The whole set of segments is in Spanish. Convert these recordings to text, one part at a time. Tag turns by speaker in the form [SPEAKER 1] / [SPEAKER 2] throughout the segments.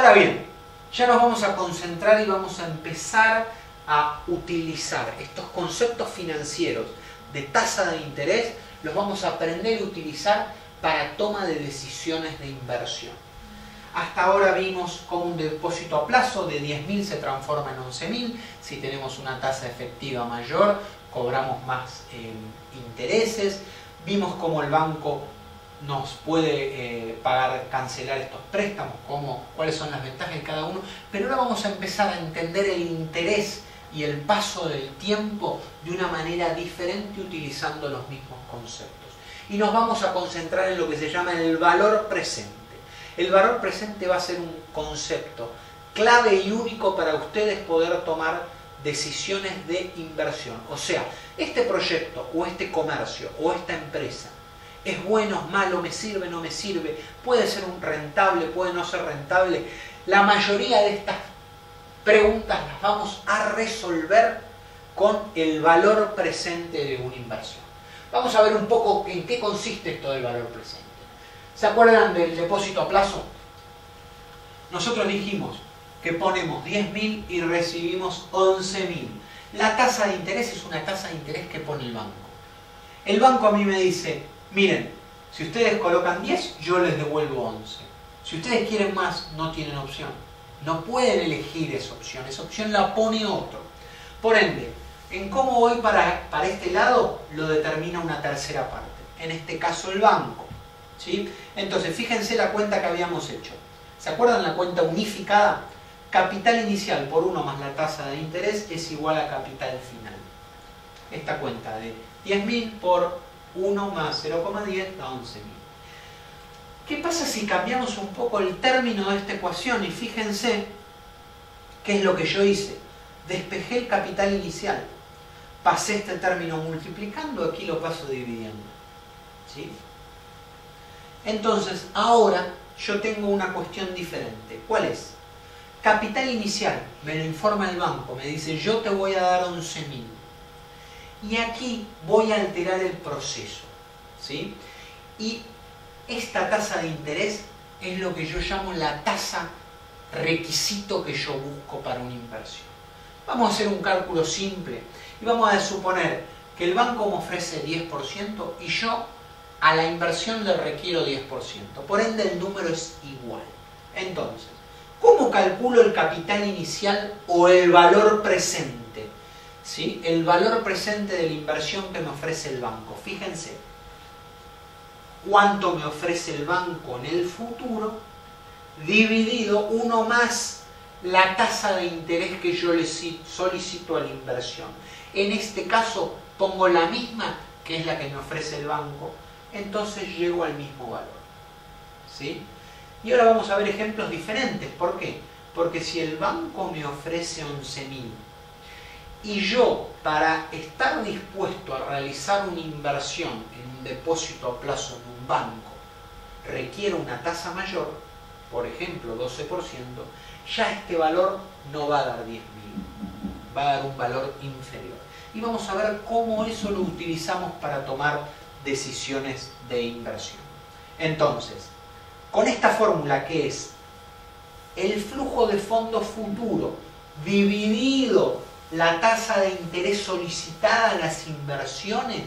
[SPEAKER 1] Ahora bien, ya nos vamos a concentrar y vamos a empezar a utilizar estos conceptos financieros de tasa de interés, los vamos a aprender a utilizar para toma de decisiones de inversión. Hasta ahora vimos cómo un depósito a plazo de 10.000 se transforma en 11.000. Si tenemos una tasa efectiva mayor, cobramos más intereses. Vimos cómo el banco nos puede cancelar estos préstamos, cuáles son las ventajas de cada uno. Pero ahora vamos a empezar a entender el interés y el paso del tiempo de una manera diferente utilizando los mismos conceptos. Y nos vamos a concentrar en lo que se llama el valor presente. El valor presente va a ser un concepto clave y único para ustedes poder tomar decisiones de inversión. O sea, este proyecto o este comercio o esta empresa, ¿es bueno, es malo, me sirve, no me sirve? ¿Puede ser un rentable, puede no ser rentable? La mayoría de estas preguntas las vamos a resolver con el valor presente de una inversión. Vamos a ver un poco en qué consiste esto del valor presente. ¿Se acuerdan del depósito a plazo? Nosotros dijimos que ponemos 10.000 y recibimos 11.000. La tasa de interés es una tasa de interés que pone el banco. El banco a mí me dice, miren, si ustedes colocan 10, yo les devuelvo 11. Si ustedes quieren más, no tienen opción. No pueden elegir esa opción la pone otro. Por ende, en cómo voy para este lado, lo determina una tercera parte. En este caso, el banco. ¿Sí? Entonces, fíjense la cuenta que habíamos hecho. ¿Se acuerdan la cuenta unificada? Capital inicial por 1 más la tasa de interés es igual a capital final. Esta cuenta de 10.000 por 1 más 0,10 da 11.000. ¿Qué pasa si cambiamos un poco el término de esta ecuación? Y fíjense qué es lo que yo hice. Despejé el capital inicial. Pasé este término multiplicando, aquí lo paso dividiendo. ¿Sí? Entonces, ahora yo tengo una cuestión diferente. ¿Cuál es? Capital inicial, me lo informa el banco, me dice yo te voy a dar 11.000. Y aquí voy a alterar el proceso. ¿Sí? Y esta tasa de interés es lo que yo llamo la tasa requisito que yo busco para una inversión. Vamos a hacer un cálculo simple y vamos a suponer que el banco me ofrece 10% y yo a la inversión le requiero 10%. Por ende el número es igual. Entonces, ¿cómo calculo el capital inicial o el valor presente? ¿Sí? El valor presente de la inversión que me ofrece el banco. Fíjense, cuánto me ofrece el banco en el futuro, dividido 1 más la tasa de interés que yo le solicito a la inversión. En este caso pongo la misma, que es la que me ofrece el banco, entonces llego al mismo valor. ¿Sí? Y ahora vamos a ver ejemplos diferentes. ¿Por qué? Porque si el banco me ofrece 11.000 y yo, para estar dispuesto a realizar una inversión en un depósito a plazo en un banco, requiero una tasa mayor, por ejemplo 12%, ya este valor no va a dar 10.000, va a dar un valor inferior. Y vamos a ver cómo eso lo utilizamos para tomar decisiones de inversión. Entonces, con esta fórmula que es el flujo de fondo futuro dividido la tasa de interés solicitada a las inversiones,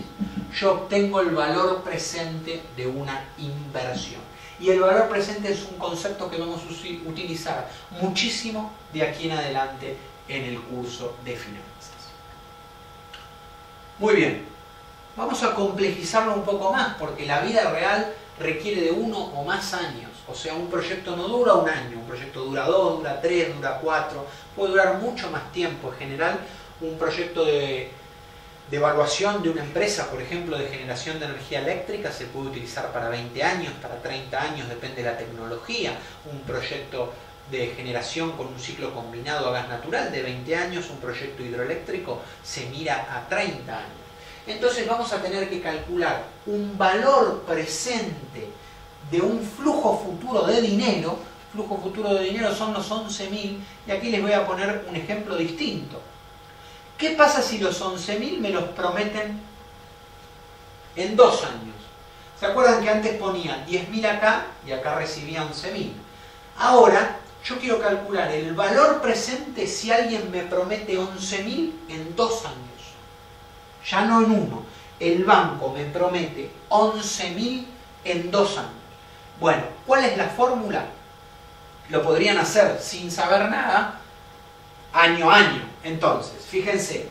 [SPEAKER 1] yo obtengo el valor presente de una inversión. Y el valor presente es un concepto que vamos a utilizar muchísimo de aquí en adelante en el curso de finanzas. Muy bien. Vamos a complejizarlo un poco más, porque la vida real requiere de 1 o más años. O sea, un proyecto no dura 1 año, un proyecto dura 2, dura 3, dura 4, puede durar mucho más tiempo. En general, un proyecto de evaluación de una empresa, por ejemplo, de generación de energía eléctrica, se puede utilizar para 20 años, para 30 años, depende de la tecnología. Un proyecto de generación con un ciclo combinado a gas natural de 20 años, un proyecto hidroeléctrico se mira a 30 años. Entonces vamos a tener que calcular un valor presente de un flujo futuro de dinero. Flujo futuro de dinero son los 11.000 y aquí les voy a poner un ejemplo distinto. ¿Qué pasa si los 11.000 me los prometen en 2 años? ¿Se acuerdan que antes ponía 10.000 acá y acá recibía 11.000? Ahora Yo quiero calcular el valor presente si alguien me promete 11.000 en 2 años. Ya no en uno. El banco me promete 11.000 en 2 años. Bueno, ¿cuál es la fórmula? Lo podrían hacer sin saber nada, año a año. Entonces, fíjense,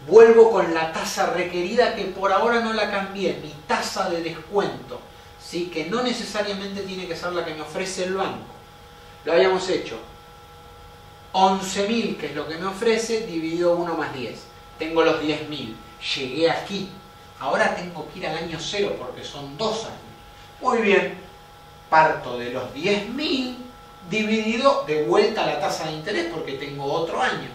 [SPEAKER 1] vuelvo con la tasa requerida que por ahora no la cambié, mi tasa de descuento, ¿sí? Que no necesariamente tiene que ser la que me ofrece el banco. Lo habíamos hecho 11.000, que es lo que me ofrece, dividido 1 más 10. Tengo los 10.000. Llegué aquí. Ahora tengo que ir al año 0 porque son 2 años. Muy bien. Parto de los 10.000 dividido de vuelta a la tasa de interés porque tengo otro año.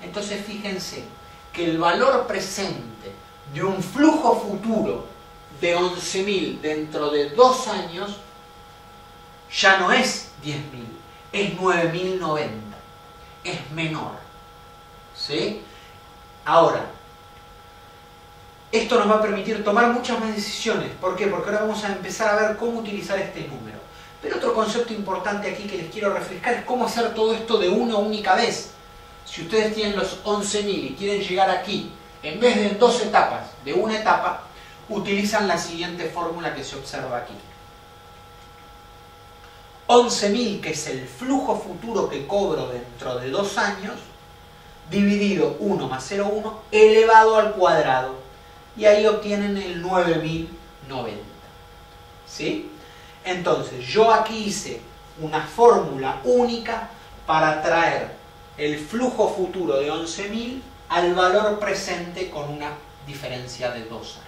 [SPEAKER 1] Entonces fíjense que el valor presente de un flujo futuro de 11.000 dentro de 2 años ya no es 10.000, es 9.090, es menor. ¿Sí? Ahora, esto nos va a permitir tomar muchas más decisiones. ¿Por qué? Porque ahora vamos a empezar a ver cómo utilizar este número. Pero otro concepto importante aquí que les quiero refrescar es cómo hacer todo esto de una única vez. Si ustedes tienen los 11.000 y quieren llegar aquí, en vez de en 2 etapas, de una etapa, utilizan la siguiente fórmula que se observa aquí. 11.000, que es el flujo futuro que cobro dentro de 2 años, dividido 1 más 0,1 elevado al cuadrado. Y ahí obtienen el 9.090. ¿Sí? Entonces, yo aquí hice una fórmula única para traer el flujo futuro de 11.000 al valor presente con una diferencia de 2 años.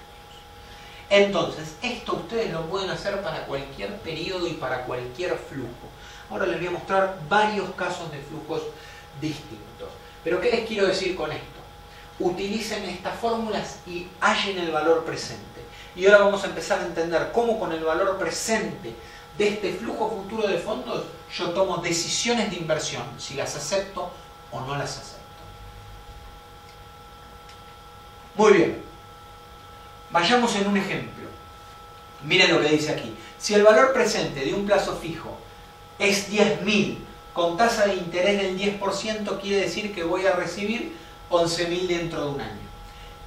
[SPEAKER 1] Entonces, esto ustedes lo pueden hacer para cualquier periodo y para cualquier flujo. Ahora les voy a mostrar varios casos de flujos distintos. Pero ¿qué les quiero decir con esto? Utilicen estas fórmulas y hallen el valor presente. Y ahora vamos a empezar a entender cómo con el valor presente de este flujo futuro de fondos yo tomo decisiones de inversión, si las acepto o no las acepto. Muy bien. Vayamos en un ejemplo. Miren lo que dice aquí. Si el valor presente de un plazo fijo es 10.000 con tasa de interés del 10%, quiere decir que voy a recibir 11.000 dentro de un año.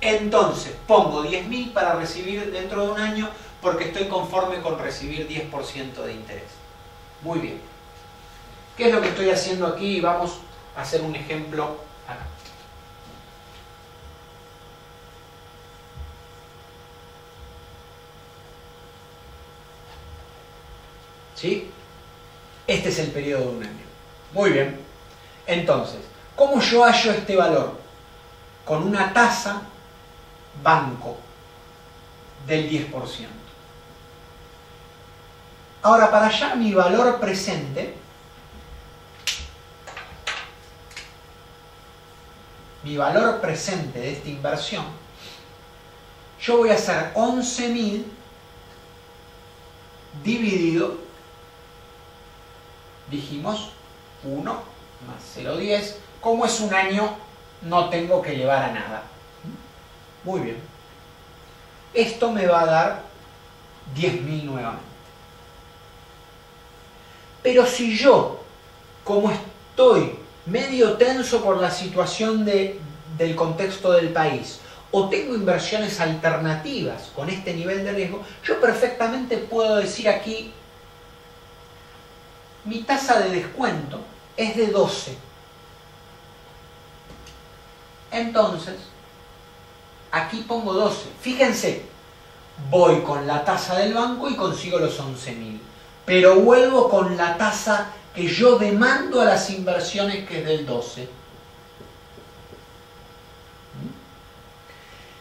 [SPEAKER 1] Entonces pongo 10.000 para recibir dentro de un año porque estoy conforme con recibir 10% de interés. Muy bien. ¿Qué es lo que estoy haciendo aquí? Vamos a hacer un ejemplo acá. ¿Sí? Este es el periodo de un año. Muy bien. Entonces, ¿cómo yo hallo este valor? Con una tasa banco del 10%. Ahora, para hallar mi valor presente, de esta inversión, yo voy a hacer 11.000 dividido, dijimos, 1 más 0,10. Como es un año, no tengo que llevar a nada. Muy bien. Esto me va a dar 10.000 nuevamente. Pero si yo, como estoy medio tenso por la situación del contexto del país, o tengo inversiones alternativas con este nivel de riesgo, yo perfectamente puedo decir aquí, mi tasa de descuento es de 12. Entonces, aquí pongo 12. Fíjense, voy con la tasa del banco y consigo los 11.000. Pero vuelvo con la tasa que yo demando a las inversiones, que es del 12.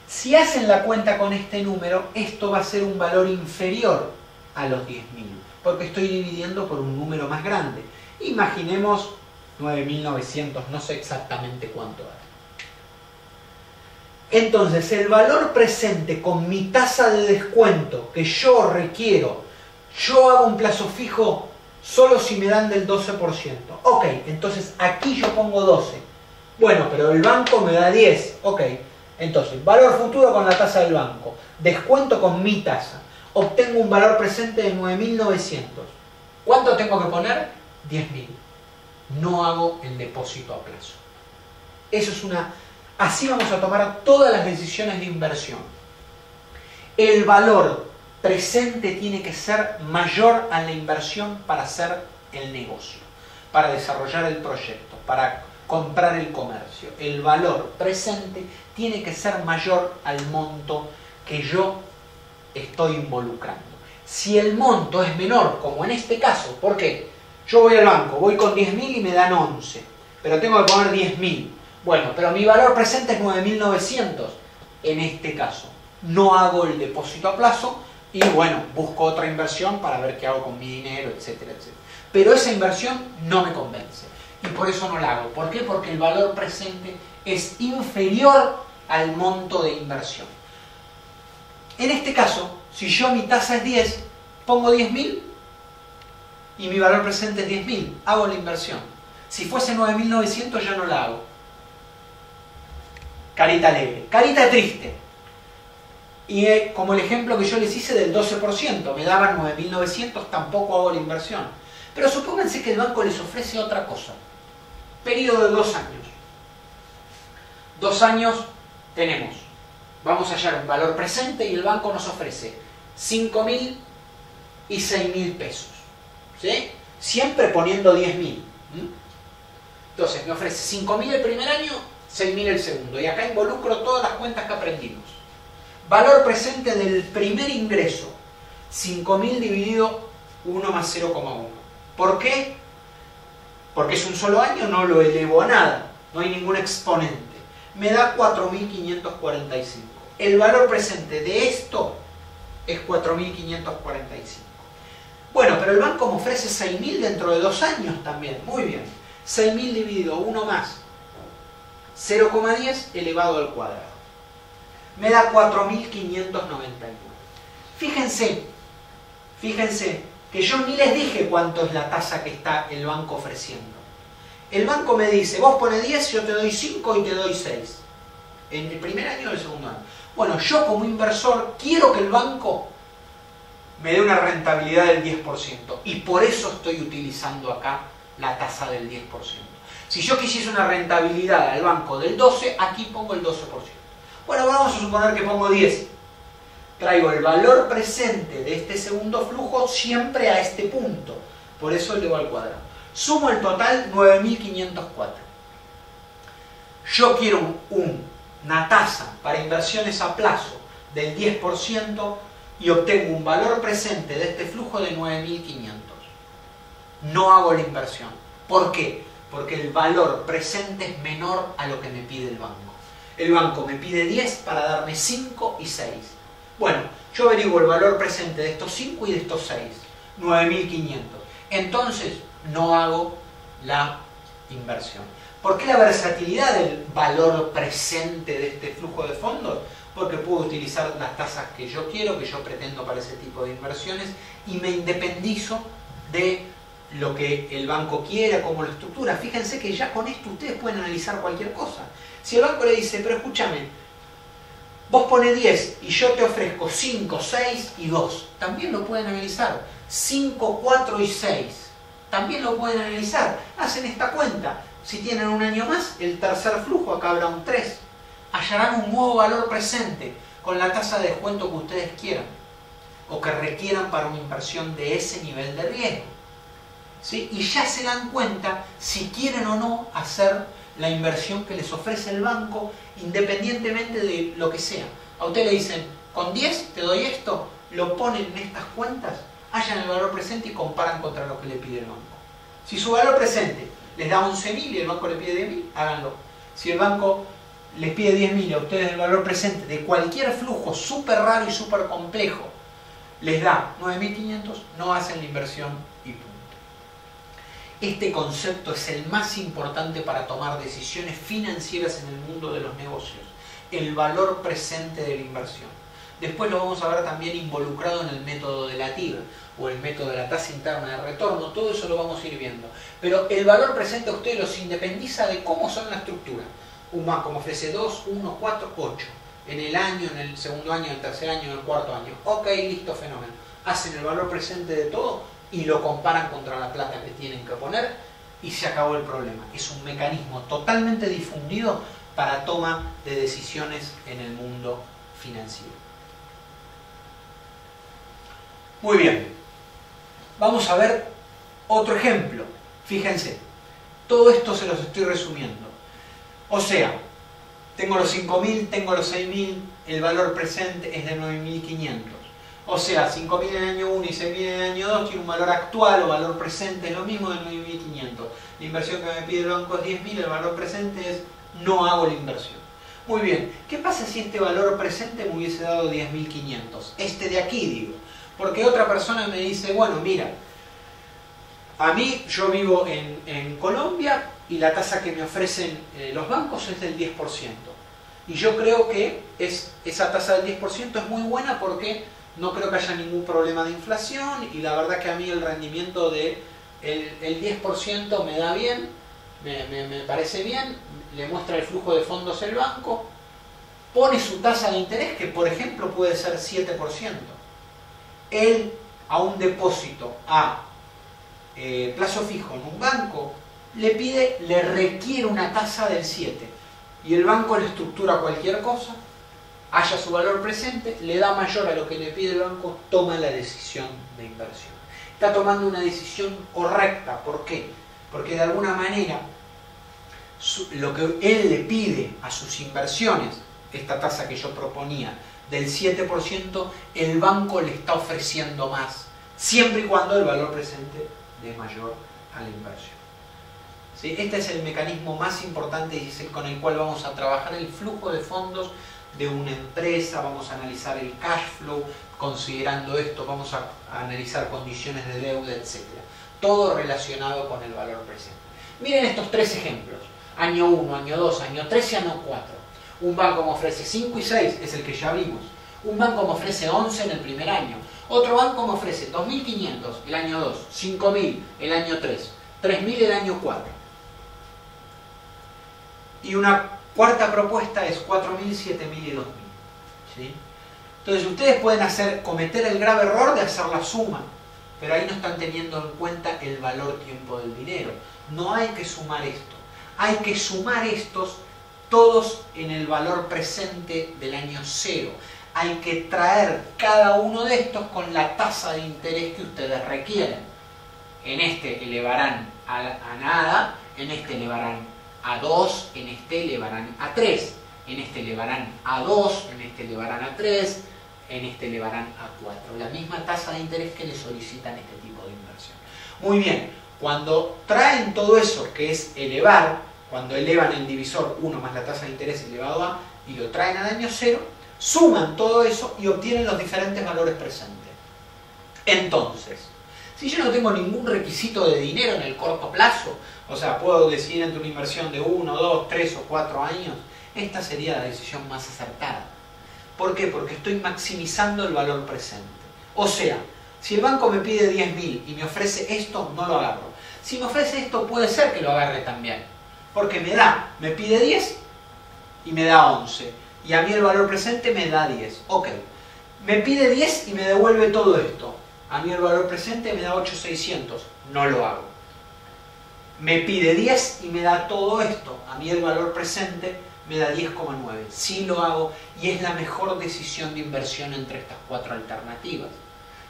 [SPEAKER 1] Si hacen la cuenta con este número, esto va a ser un valor inferior a los 10.000, porque estoy dividiendo por un número más grande. Imaginemos 9.900, no sé exactamente cuánto es. Entonces, el valor presente con mi tasa de descuento que yo requiero, yo hago un plazo fijo solo si me dan del 12%. Ok, entonces aquí yo pongo 12. Bueno, pero el banco me da 10. Ok, entonces, valor futuro con la tasa del banco, descuento con mi tasa. Obtengo un valor presente de 9.900. ¿Cuánto tengo que poner? 10.000. No hago el depósito a plazo. Eso es una... Así vamos a tomar todas las decisiones de inversión. El valor presente tiene que ser mayor a la inversión para hacer el negocio, para desarrollar el proyecto, para comprar el comercio. El valor presente tiene que ser mayor al monto que yo estoy involucrando. Si el monto es menor, como en este caso, ¿por qué? Yo voy al banco, voy con 10.000 y me dan 11, pero tengo que poner 10.000. Bueno, pero mi valor presente es 9.900. En este caso, no hago el depósito a plazo y bueno, busco otra inversión para ver qué hago con mi dinero, etcétera, etcétera. Pero esa inversión no me convence y por eso no la hago. ¿Por qué? Porque el valor presente es inferior al monto de inversión. En este caso, si yo mi tasa es 10, pongo 10.000 y mi valor presente es 10.000, hago la inversión. Si fuese 9.900 ya no la hago. Carita alegre, carita triste. Y como el ejemplo que yo les hice del 12%, me daban 9.900, tampoco hago la inversión. Pero supónganse que el banco les ofrece otra cosa. Periodo de 2 años. 2 años tenemos. Vamos a hallar un valor presente y el banco nos ofrece 5.000 y 6.000 pesos. ¿Sí? Siempre poniendo 10.000. Entonces me ofrece 5.000 el primer año, 6.000 el segundo. Y acá involucro todas las cuentas que aprendimos. Valor presente del primer ingreso, 5.000 dividido 1 más 0,1. ¿Por qué? Porque es un solo año, no lo elevo a nada. No hay ningún exponente. Me da 4.545. El valor presente de esto es 4.545. Bueno, pero el banco me ofrece 6.000 dentro de 2 años también. Muy bien. 6.000 dividido 1 más 0,10 elevado al cuadrado. Me da 4.599. Fíjense que yo ni les dije cuánto es la tasa que está el banco ofreciendo. El banco me dice, vos pones 10, yo te doy 5 y te doy 6. En el primer año o el segundo año. Bueno, yo como inversor quiero que el banco me dé una rentabilidad del 10%. Y por eso estoy utilizando acá la tasa del 10%. Si yo quisiese una rentabilidad al banco del 12%, aquí pongo el 12%. Bueno, vamos a suponer que pongo 10. Traigo el valor presente de este segundo flujo siempre a este punto. Por eso elevo al cuadrado. Sumo el total 9.504. Yo quiero una tasa para inversiones a plazo del 10% y obtengo un valor presente de este flujo de 9.500. No hago la inversión. ¿Por qué? Porque el valor presente es menor a lo que me pide el banco. El banco me pide 10 para darme 5 y 6. Bueno, yo averiguo el valor presente de estos 5 y de estos 6. 9.500. Entonces, no hago la inversión. ¿Por qué la versatilidad del valor presente de este flujo de fondos? Porque puedo utilizar las tasas que yo quiero, que yo pretendo para ese tipo de inversiones y me independizo de lo que el banco quiera, cómo lo estructura. Fíjense que ya con esto ustedes pueden analizar cualquier cosa. Si el banco le dice, pero escúchame, vos pones 10 y yo te ofrezco 5, 6 y 2, también lo pueden analizar. 5, 4 y 6, también lo pueden analizar. Hacen esta cuenta. Si tienen un año más, el tercer flujo, acá habrá un 3. Hallarán un nuevo valor presente con la tasa de descuento que ustedes quieran o que requieran para una inversión de ese nivel de riesgo. ¿Sí? Y ya se dan cuenta si quieren o no hacer la inversión que les ofrece el banco, independientemente de lo que sea. A usted le dicen, con 10 te doy esto, lo ponen en estas cuentas, hallan el valor presente y comparan contra lo que le pide el banco. Si su valor presente les da 11.000 y el banco le pide 10.000, háganlo. Si el banco les pide 10.000 y a ustedes el valor presente de cualquier flujo súper raro y súper complejo les da 9.500, no hacen la inversión y punto. Este concepto es el más importante para tomar decisiones financieras en el mundo de los negocios. El valor presente de la inversión. Después lo vamos a ver también involucrado en el método de la TIR o el método de la tasa interna de retorno. Todo eso lo vamos a ir viendo. Pero el valor presente a ustedes los independiza de cómo son la estructura. Un banco me ofrece 2, 1, 4, 8. En el año, en el segundo año, en el tercer año, en el cuarto año. Ok, listo, fenómeno. Hacen el valor presente de todo, y lo comparan contra la plata que tienen que poner y se acabó el problema. Es un mecanismo totalmente difundido para toma de decisiones en el mundo financiero. Muy bien, vamos a ver otro ejemplo. Fíjense, todo esto se los estoy resumiendo. O sea, tengo los 5.000, tengo los 6.000, el valor presente es de 9.500. O sea, 5.000 en el año 1 y 6.000 en el año 2 tiene un valor actual o valor presente, es lo mismo de 9.500. La inversión que me pide el banco es 10.000, el valor presente es no hago la inversión. Muy bien, ¿qué pasa si este valor presente me hubiese dado 10.500? Este de aquí, digo. Porque otra persona me dice, bueno, mira, a mí, yo vivo en Colombia y la tasa que me ofrecen los bancos es del 10%. Y yo creo que esa tasa del 10% es muy buena porque no creo que haya ningún problema de inflación y la verdad que a mí el rendimiento del 10% me da bien, me parece bien, le muestra el flujo de fondos el banco, pone su tasa de interés que por ejemplo puede ser 7%. Él a un depósito a plazo fijo en un banco le requiere una tasa del 7 y el banco le estructura cualquier cosa, haya su valor presente, le da mayor a lo que le pide el banco, toma la decisión de inversión. Está tomando una decisión correcta. ¿Por qué? Porque de alguna manera lo que él le pide a sus inversiones, esta tasa que yo proponía del 7%, el banco le está ofreciendo más, siempre y cuando el valor presente dé mayor a la inversión. ¿Sí? Este es el mecanismo más importante y es el con el cual vamos a trabajar el flujo de fondos de una empresa, vamos a analizar el cash flow, considerando esto vamos a analizar condiciones de deuda, etc. Todo relacionado con el valor presente. Miren estos tres ejemplos, año 1, año 2, año 3 y año 4. Un banco me ofrece 5 y 6, es el que ya vimos. Un banco me ofrece 11 en el primer año. Otro banco me ofrece 2.500 el año 2, 5.000 el año 3, 3.000 el año 4. Y una cuarta propuesta es 4.000, 7.000 y 2.000. ¿Sí? Entonces ustedes pueden cometer el grave error de hacer la suma, pero ahí no están teniendo en cuenta el valor tiempo del dinero. No hay que sumar esto. Hay que sumar estos todos en el valor presente del año 0. Hay que traer cada uno de estos con la tasa de interés que ustedes requieren. En este elevarán a nada, en este elevarán a 2, en este elevarán a 3, en este elevarán a 2, en este elevarán a 3, en este elevarán a 4. La misma tasa de interés que le solicitan este tipo de inversión. Muy bien, cuando traen todo eso, que es elevar, cuando elevan el divisor 1 más la tasa de interés elevado a, y lo traen al año 0, suman todo eso y obtienen los diferentes valores presentes. Entonces, si yo no tengo ningún requisito de dinero en el corto plazo, o sea, puedo decidir entre una inversión de 1, 2, 3 o 4 años, esta sería la decisión más acertada. ¿Por qué? Porque estoy maximizando el valor presente. O sea, si el banco me pide 10.000 y me ofrece esto, no lo agarro. Si me ofrece esto, puede ser que lo agarre también. Porque me pide 10 y me da 11. Y a mí el valor presente me da 10. Ok. Me pide 10 y me devuelve todo esto. A mí el valor presente me da 8.600. No lo hago. Me pide 10 y me da todo esto. A mí el valor presente me da 10,9. Sí lo hago y es la mejor decisión de inversión entre estas cuatro alternativas.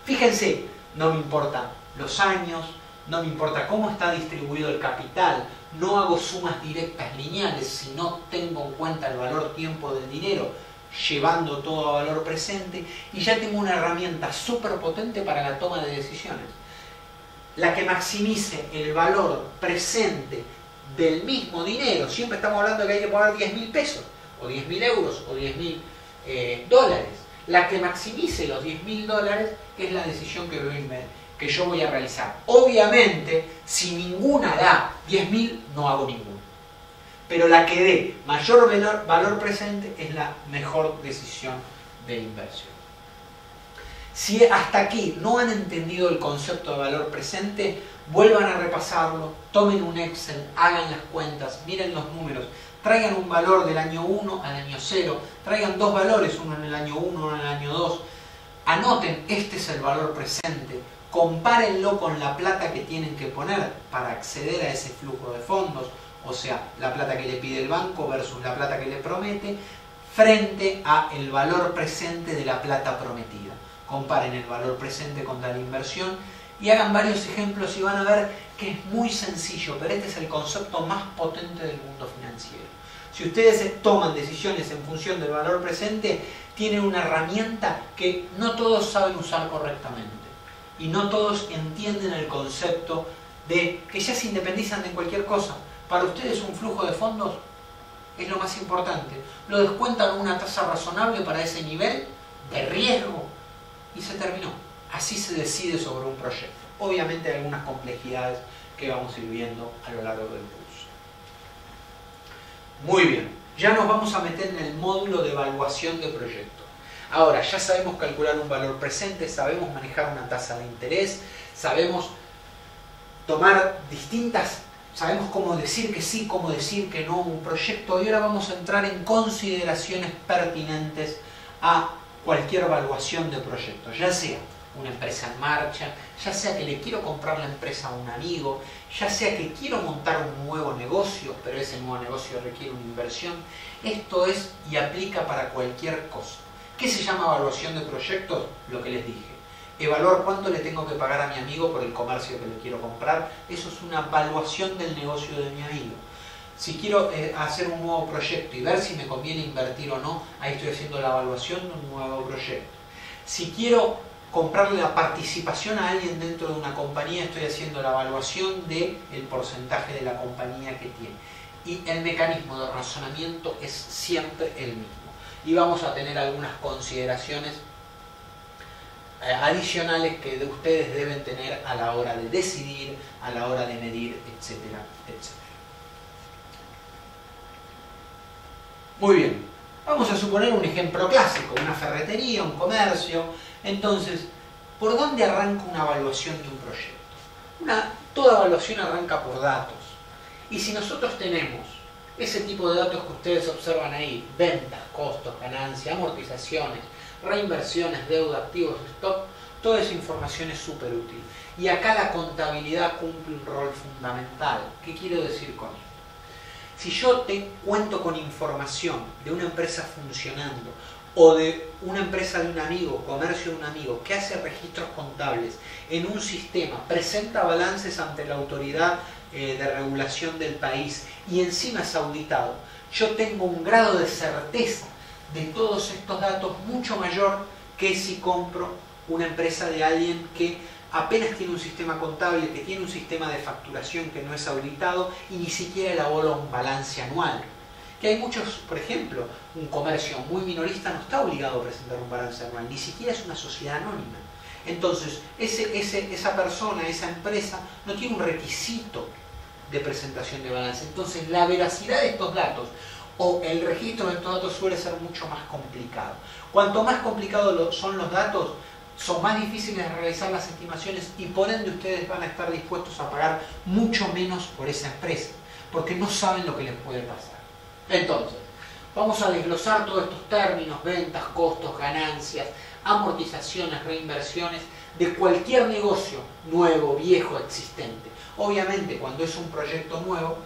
[SPEAKER 1] Fíjense, no me importan los años, no me importa cómo está distribuido el capital, no hago sumas directas lineales si no tengo en cuenta el valor tiempo del dinero, llevando todo a valor presente, y ya tengo una herramienta súper potente para la toma de decisiones. La que maximice el valor presente del mismo dinero. Siempre estamos hablando de que hay que poner 10.000 pesos, o 10.000 euros, o 10.000 dólares. La que maximice los 10.000 dólares es la decisión que yo voy a realizar. Obviamente, si ninguna da 10.000, no hago ninguna. Pero la que dé mayor valor presente es la mejor decisión de inversión. Si hasta aquí no han entendido el concepto de valor presente, vuelvan a repasarlo, tomen un Excel, hagan las cuentas, miren los números, traigan un valor del año 1 al año 0, traigan dos valores, uno en el año 1, uno en el año 2, anoten, este es el valor presente, compárenlo con la plata que tienen que poner para acceder a ese flujo de fondos, o sea, la plata que le pide el banco versus la plata que le promete, frente a el valor presente de la plata prometida. Comparen el valor presente contra la inversión y hagan varios ejemplos y van a ver que es muy sencillo, pero este es el concepto más potente del mundo financiero. Si ustedes toman decisiones en función del valor presente, tienen una herramienta que no todos saben usar correctamente y no todos entienden el concepto de que ya se independizan de cualquier cosa. Para ustedes un flujo de fondos es lo más importante. Lo descuentan una tasa razonable para ese nivel de riesgo y se terminó. Así se decide sobre un proyecto. Obviamente hay algunas complejidades que vamos a ir viendo a lo largo del curso. Muy bien, ya nos vamos a meter en el módulo de evaluación de proyectos. Ahora, ya sabemos calcular un valor presente, sabemos manejar una tasa de interés, sabemos tomar sabemos cómo decir que sí, cómo decir que no a un proyecto, y ahora vamos a entrar en consideraciones pertinentes a cualquier evaluación de proyectos, ya sea una empresa en marcha, ya sea que le quiero comprar la empresa a un amigo, ya sea que quiero montar un nuevo negocio, pero ese nuevo negocio requiere una inversión. Esto es y aplica para cualquier cosa. ¿Qué se llama evaluación de proyectos? Lo que les dije. Evaluar cuánto le tengo que pagar a mi amigo por el comercio que le quiero comprar. Eso es una evaluación del negocio de mi amigo. Si quiero hacer un nuevo proyecto y ver si me conviene invertir o no, ahí estoy haciendo la evaluación de un nuevo proyecto. Si quiero comprarle la participación a alguien dentro de una compañía, estoy haciendo la evaluación del porcentaje de la compañía que tiene. Y el mecanismo de razonamiento es siempre el mismo. Y vamos a tener algunas consideraciones adicionales que ustedes deben tener a la hora de decidir, a la hora de medir, etcétera, etcétera. Muy bien, vamos a suponer un ejemplo clásico, una ferretería, un comercio. Entonces, ¿por dónde arranca una evaluación de un proyecto? Toda evaluación arranca por datos. Y si nosotros tenemos ese tipo de datos que ustedes observan ahí, ventas, costos, ganancias, amortizaciones, reinversiones, deuda, activos, stock, toda esa información es súper útil. Y acá la contabilidad cumple un rol fundamental. ¿Qué quiero decir con esto? Si yo te cuento con información de una empresa funcionando o de una empresa de un amigo, comercio de un amigo, que hace registros contables en un sistema, presenta balances ante la autoridad de regulación del país y encima es auditado, yo tengo un grado de certeza de todos estos datos mucho mayor que si compro una empresa de alguien que apenas tiene un sistema contable, que tiene un sistema de facturación que no es auditado y ni siquiera elabora un balance anual. Que hay muchos, por ejemplo, un comercio muy minorista no está obligado a presentar un balance anual, ni siquiera es una sociedad anónima. Entonces, esa persona, esa empresa, no tiene un requisito de presentación de balance. Entonces, la veracidad de estos datos o el registro de estos datos suele ser mucho más complicado. Cuanto más complicados son los datos, son más difíciles de realizar las estimaciones y por ende ustedes van a estar dispuestos a pagar mucho menos por esa empresa, porque no saben lo que les puede pasar. Entonces, vamos a desglosar todos estos términos, ventas, costos, ganancias, amortizaciones, reinversiones, de cualquier negocio nuevo, viejo, existente. Obviamente, cuando es un proyecto nuevo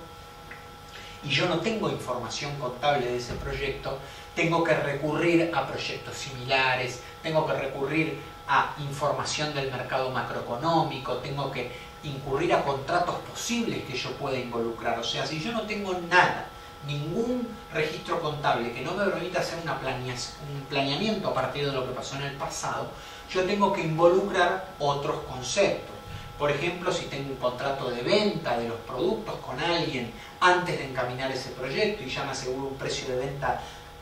[SPEAKER 1] y yo no tengo información contable de ese proyecto, tengo que recurrir a proyectos similares, tengo que recurrir a información del mercado macroeconómico, tengo que incurrir a contratos posibles que yo pueda involucrar. O sea, si yo no tengo nada, ningún registro contable que no me permita hacer un planeamiento a partir de lo que pasó en el pasado, yo tengo que involucrar otros conceptos. Por ejemplo, si tengo un contrato de venta de los productos con alguien antes de encaminar ese proyecto y ya me aseguro un precio de venta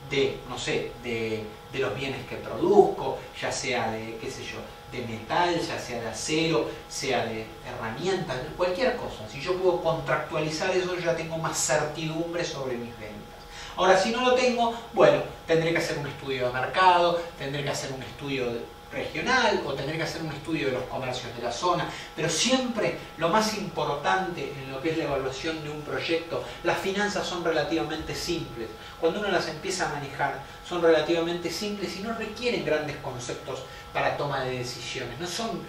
[SPEAKER 1] de, no sé, de los bienes que produzco, ya sea de, qué sé yo, de metal, ya sea de acero, sea de herramientas, cualquier cosa. Si yo puedo contractualizar eso, yo ya tengo más certidumbre sobre mis ventas. Ahora, si no lo tengo, bueno, tendré que hacer un estudio de mercado, tendré que hacer un estudio regional o tener que hacer un estudio de los comercios de la zona, pero siempre lo más importante en lo que es la evaluación de un proyecto, las finanzas son relativamente simples. Cuando uno las empieza a manejar, son relativamente simples y no requieren grandes conceptos para toma de decisiones, no son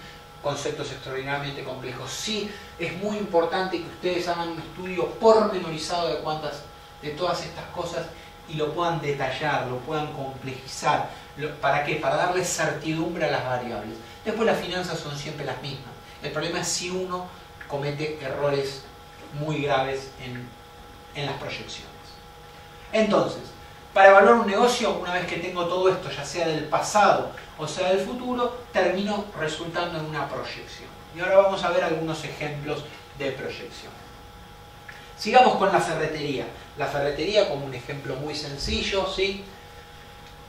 [SPEAKER 1] conceptos extraordinariamente complejos. Sí, es muy importante que ustedes hagan un estudio pormenorizado de todas estas cosas y lo puedan detallar, lo puedan complejizar. ¿Para qué? Para darle certidumbre a las variables. Después las finanzas son siempre las mismas. El problema es si uno comete errores muy graves en las proyecciones. Entonces, para evaluar un negocio, una vez que tengo todo esto, ya sea del pasado o sea del futuro, termino resultando en una proyección. Y ahora vamos a ver algunos ejemplos de proyección. Sigamos con la ferretería. La ferretería como un ejemplo muy sencillo, ¿sí?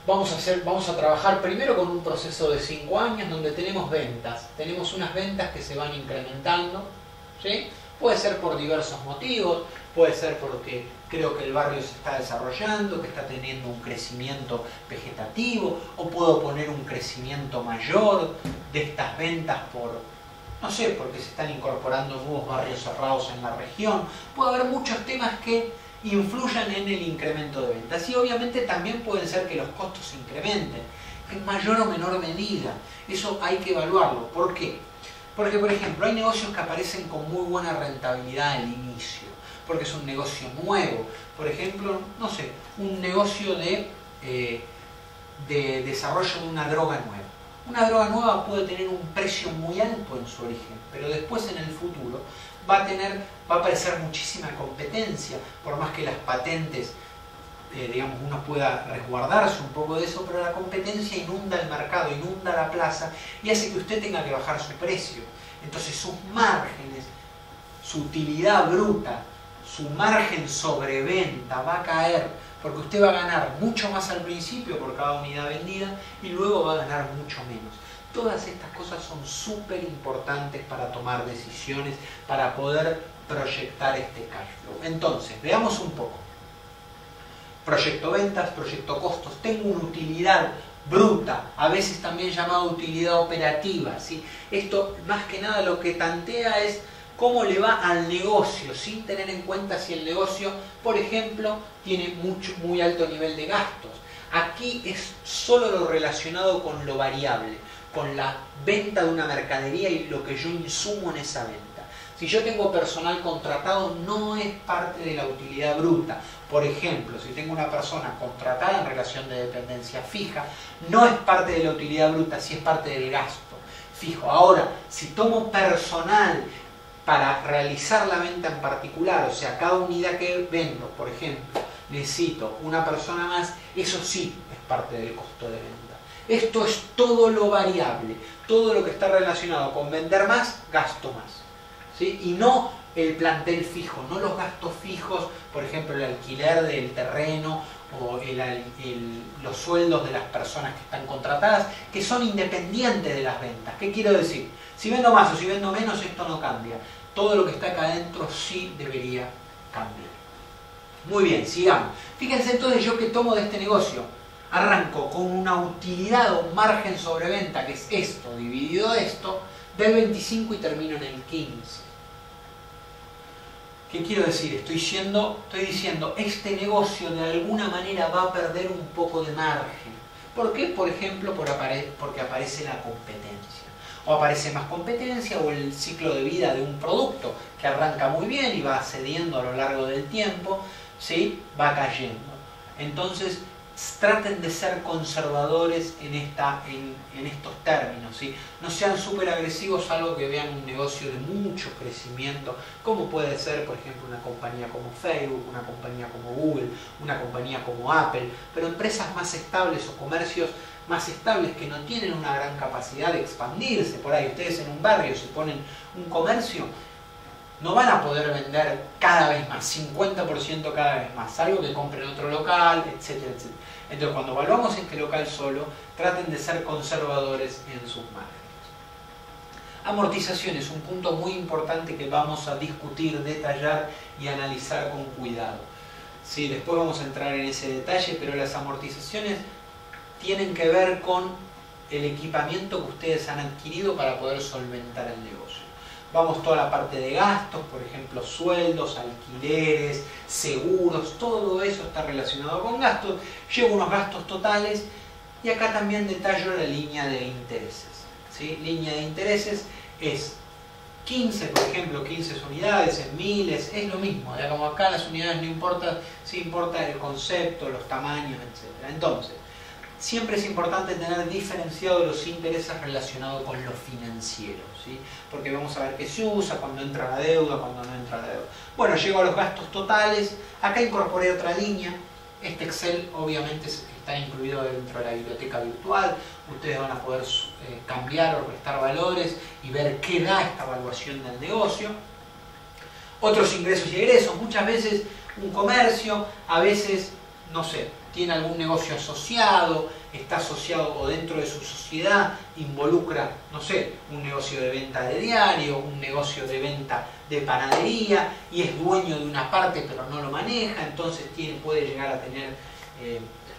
[SPEAKER 1] Vamos a trabajar primero con un proceso de 5 años donde tenemos ventas. Tenemos unas ventas que se van incrementando, ¿sí? Puede ser por diversos motivos, puede ser porque creo que el barrio se está desarrollando, que está teniendo un crecimiento vegetativo, o puedo poner un crecimiento mayor de estas ventas por, no sé, porque se están incorporando nuevos barrios cerrados en la región. Puede haber muchos temas que influyan en el incremento de ventas. Y obviamente también pueden ser que los costos se incrementen, en mayor o menor medida. Eso hay que evaluarlo. ¿Por qué? Porque, por ejemplo, hay negocios que aparecen con muy buena rentabilidad al inicio, porque es un negocio nuevo. Por ejemplo, no sé, un negocio de desarrollo de una droga nueva. Una droga nueva puede tener un precio muy alto en su origen, pero después en el futuro va a aparecer muchísima competencia, por más que las patentes, digamos, uno pueda resguardarse un poco de eso, pero la competencia inunda el mercado, inunda la plaza y hace que usted tenga que bajar su precio. Entonces sus márgenes, su utilidad bruta, su margen sobre venta va a caer, porque usted va a ganar mucho más al principio por cada unidad vendida y luego va a ganar mucho menos. Todas estas cosas son súper importantes para tomar decisiones, para poder proyectar este cash flow. Entonces, veamos un poco. Proyecto ventas, proyecto costos. Tengo una utilidad bruta, a veces también llamada utilidad operativa, ¿sí? Esto, más que nada, lo que tantea es cómo le va al negocio, sin tener en cuenta si el negocio, por ejemplo, tiene muy alto nivel de gastos. Aquí es solo lo relacionado con lo variable, con la venta de una mercadería y lo que yo insumo en esa venta. Si yo tengo personal contratado, no es parte de la utilidad bruta. Por ejemplo, si tengo una persona contratada en relación de dependencia fija, no es parte de la utilidad bruta, sí es parte del gasto fijo. Ahora, si tomo personal para realizar la venta en particular, o sea, cada unidad que vendo, por ejemplo, necesito una persona más, eso sí es parte del costo de venta. Esto es todo lo variable, todo lo que está relacionado con vender más, gasto más, ¿sí? Y no el plantel fijo, no los gastos fijos, por ejemplo, el alquiler del terreno o los sueldos de las personas que están contratadas, que son independientes de las ventas. ¿Qué quiero decir? Si vendo más o si vendo menos, esto no cambia. Todo lo que está acá adentro sí debería cambiar. Muy bien, sigamos. Fíjense entonces yo que tomo de este negocio. Arranco con una utilidad o un margen sobre venta, que es esto dividido esto, del 25 y termino en el 15. ¿Qué quiero decir? Estoy diciendo, este negocio de alguna manera va a perder un poco de margen. ¿Por qué? Por ejemplo, porque aparece la competencia. O aparece más competencia, o el ciclo de vida de un producto que arranca muy bien y va cediendo a lo largo del tiempo, ¿sí? Va cayendo. Entonces, traten de ser conservadores en estos términos, ¿sí? No sean súper agresivos, algo que vean un negocio de mucho crecimiento, como puede ser, por ejemplo, una compañía como Facebook, una compañía como Google, una compañía como Apple, pero empresas más estables o comercios más estables que no tienen una gran capacidad de expandirse. Por ahí ustedes en un barrio, si ponen un comercio, no van a poder vender cada vez más, 50% cada vez más, algo que compren otro local, etcétera, etcétera. Entonces, cuando evaluamos este local solo, traten de ser conservadores en sus márgenes. Amortización es un punto muy importante que vamos a discutir, detallar y analizar con cuidado. Sí, después vamos a entrar en ese detalle, pero las amortizaciones tienen que ver con el equipamiento que ustedes han adquirido para poder solventar el negocio. Vamos toda la parte de gastos, por ejemplo, sueldos, alquileres, seguros, todo eso está relacionado con gastos. Llevo unos gastos totales y acá también detallo la línea de intereses. ¿Sí? Línea de intereses es 15, por ejemplo, 15 unidades en miles, es lo mismo. Ya como acá las unidades no importa, sí importa el concepto, los tamaños, etc. Entonces, siempre es importante tener diferenciados los intereses relacionados con lo financiero, ¿sí? Porque vamos a ver qué se usa, cuando entra la deuda, cuando no entra la deuda. Bueno, llego a los gastos totales, acá incorporé otra línea. Este Excel obviamente está incluido dentro de la biblioteca virtual. Ustedes van a poder cambiar o restar valores y ver qué da esta evaluación del negocio. Otros ingresos y egresos. Muchas veces un comercio, a veces, no sé, tiene algún negocio asociado, está asociado o dentro de su sociedad involucra, no sé, un negocio de venta de diario, un negocio de venta de panadería y es dueño de una parte pero no lo maneja, entonces puede llegar a tener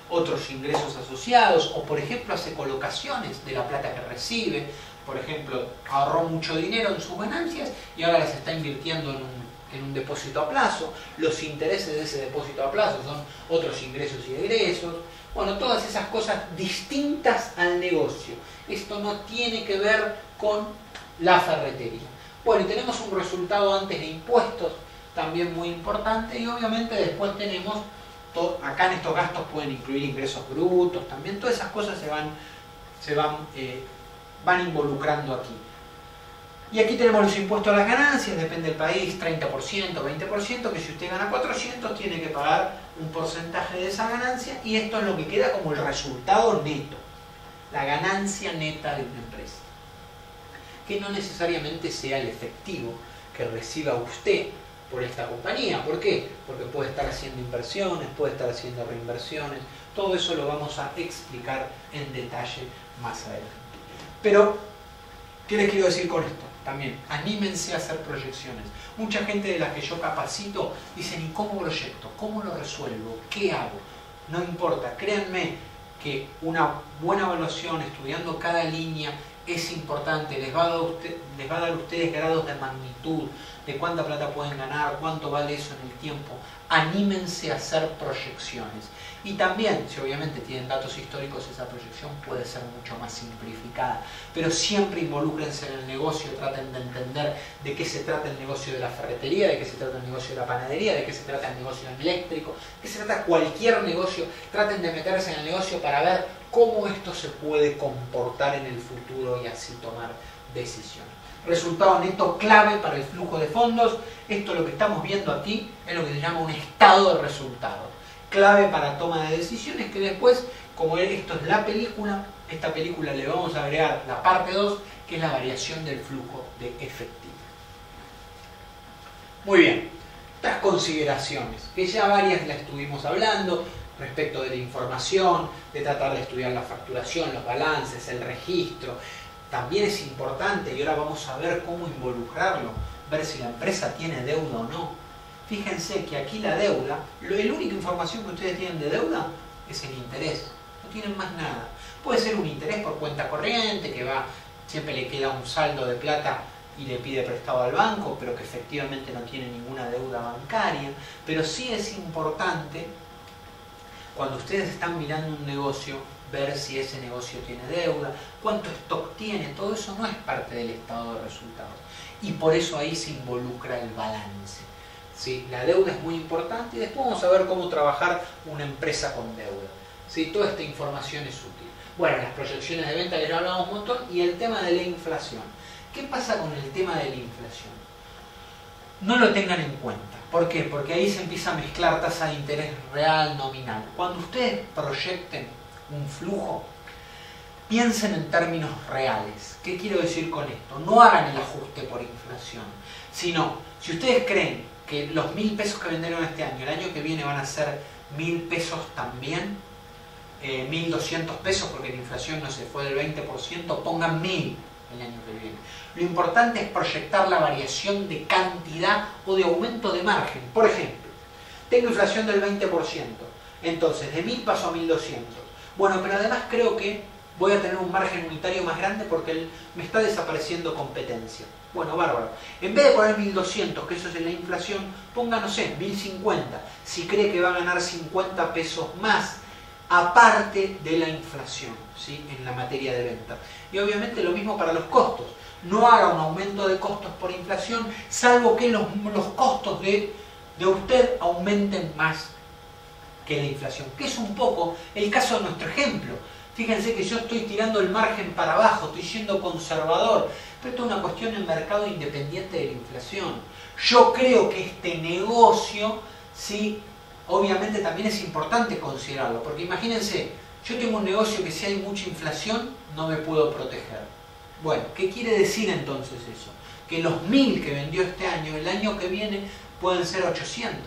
[SPEAKER 1] otros ingresos asociados, o por ejemplo hace colocaciones de la plata que recibe. Por ejemplo, ahorró mucho dinero en sus ganancias y ahora las está invirtiendo en un depósito a plazo. Los intereses de ese depósito a plazo son otros ingresos y egresos. Bueno, todas esas cosas distintas al negocio. Esto no tiene que ver con la ferretería. Bueno, y tenemos un resultado antes de impuestos también muy importante, y obviamente después tenemos acá en estos gastos pueden incluir ingresos brutos, también todas esas cosas van involucrando aquí. Y aquí tenemos los impuestos a las ganancias, depende del país, 30%, 20%, que si usted gana 400 tiene que pagar un porcentaje de esa ganancia, y esto es lo que queda como el resultado neto, la ganancia neta de una empresa. Que no necesariamente sea el efectivo que reciba usted por esta compañía. ¿Por qué? Porque puede estar haciendo inversiones, puede estar haciendo reinversiones. Todo eso lo vamos a explicar en detalle más adelante. Pero, ¿qué les quiero decir con esto? También, anímense a hacer proyecciones. Mucha gente de la que yo capacito dicen, ¿y cómo proyecto? ¿Cómo lo resuelvo? ¿Qué hago? No importa, créanme que una buena evaluación, estudiando cada línea, es importante, les va a dar a ustedes grados de magnitud, de cuánta plata pueden ganar, cuánto vale eso en el tiempo. Anímense a hacer proyecciones. Y también, si obviamente tienen datos históricos, esa proyección puede ser mucho más simplificada. Pero siempre involúcrense en el negocio, traten de entender de qué se trata el negocio de la ferretería, de qué se trata el negocio de la panadería, de qué se trata el negocio eléctrico, de qué se trata cualquier negocio. Traten de meterse en el negocio para ver cómo esto se puede comportar en el futuro y así tomar decisiones. Resultado neto clave para el flujo de fondos. Esto lo que estamos viendo aquí es lo que se llama un estado de resultados. Clave para toma de decisiones, que después, como esto es la película, esta película le vamos a agregar la parte 2, que es la variación del flujo de efectivo. Muy bien, estas consideraciones, que ya varias las estuvimos hablando, respecto de la información, de tratar de estudiar la facturación, los balances, el registro. También es importante, y ahora vamos a ver cómo involucrarlo, ver si la empresa tiene deuda o no. Fíjense que aquí la deuda, la única información que ustedes tienen de deuda es el interés, no tienen más nada. Puede ser un interés por cuenta corriente, que siempre le queda un saldo de plata y le pide prestado al banco, pero que efectivamente no tiene ninguna deuda bancaria. Pero sí es importante, cuando ustedes están mirando un negocio, ver si ese negocio tiene deuda, cuánto stock tiene. Todo eso no es parte del estado de resultados. Y por eso ahí se involucra el balance. ¿Sí? La deuda es muy importante, y después vamos a ver cómo trabajar una empresa con deuda. ¿Sí? Toda esta información es útil. Bueno, las proyecciones de venta les hablamos un montón, y el tema de la inflación. ¿Qué pasa con el tema de la inflación? No lo tengan en cuenta. ¿Por qué? Porque ahí se empieza a mezclar tasa de interés real, nominal. Cuando ustedes proyecten un flujo, piensen en términos reales. ¿Qué quiero decir con esto? No hagan el ajuste por inflación, sino, si ustedes creen que los 1.000 pesos que vendieron este año, el año que viene van a ser 1.000 pesos también, 1.200 pesos, porque la inflación no se fue del 20%, pongan 1.000 el año que viene. Lo importante es proyectar la variación de cantidad o de aumento de margen. Por ejemplo, tengo inflación del 20%, entonces de 1.000 paso a 1.200. Bueno, pero además creo que voy a tener un margen unitario más grande porque me está desapareciendo competencia. Bueno, bárbaro. En vez de poner 1.200, que eso es en la inflación, ponga, no sé, 1.050. Si cree que va a ganar 50 pesos más, aparte de la inflación, ¿sí?, en la materia de venta. Y obviamente lo mismo para los costos. No haga un aumento de costos por inflación, salvo que los costos de usted aumenten más que la inflación, que es un poco el caso de nuestro ejemplo. Fíjense que yo estoy tirando el margen para abajo, estoy siendo conservador, pero esto es una cuestión del mercado independiente de la inflación. Yo creo que este negocio, sí, obviamente también es importante considerarlo, porque imagínense, yo tengo un negocio que si hay mucha inflación no me puedo proteger. Bueno, ¿qué quiere decir entonces eso? Que los 1.000 que vendió este año, el año que viene pueden ser 800.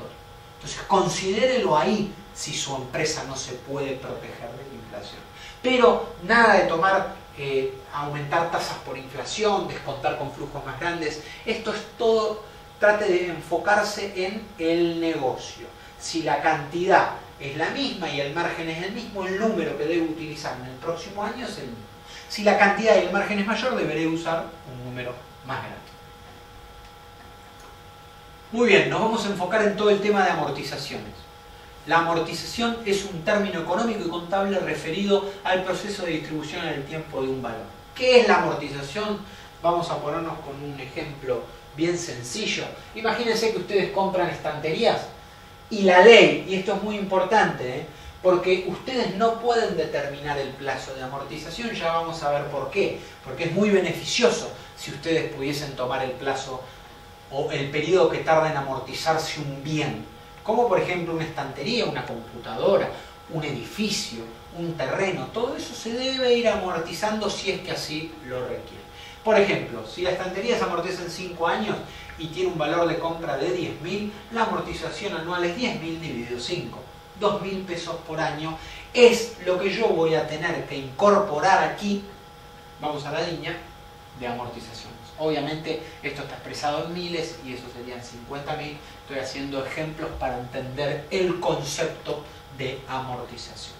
[SPEAKER 1] Entonces considérelo ahí si su empresa no se puede proteger de la inflación. Pero nada de aumentar tasas por inflación, descontar con flujos más grandes. Esto es todo, trate de enfocarse en el negocio. Si la cantidad es la misma y el margen es el mismo, el número que debe utilizar en el próximo año es el mismo. Si la cantidad y el margen es mayor, deberé usar un número más grande. Muy bien, nos vamos a enfocar en todo el tema de amortizaciones. La amortización es un término económico y contable referido al proceso de distribución en el tiempo de un valor. ¿Qué es la amortización? Vamos a ponernos con un ejemplo bien sencillo. Imagínense que ustedes compran estanterías y la ley, y esto es muy importante, porque ustedes no pueden determinar el plazo de amortización, ya vamos a ver por qué. Porque es muy beneficioso si ustedes pudiesen tomar el plazo o el periodo que tarda en amortizarse un bien, como por ejemplo una estantería, una computadora, un edificio, un terreno. Todo eso se debe ir amortizando si es que así lo requiere. Por ejemplo, si la estantería se amortiza en 5 años y tiene un valor de compra de 10.000, la amortización anual es 10.000 dividido 5. 2.000 pesos por año es lo que yo voy a tener que incorporar aquí, vamos a la línea, de amortizaciones. Obviamente esto está expresado en miles y eso serían 50.000. Estoy haciendo ejemplos para entender el concepto de amortización.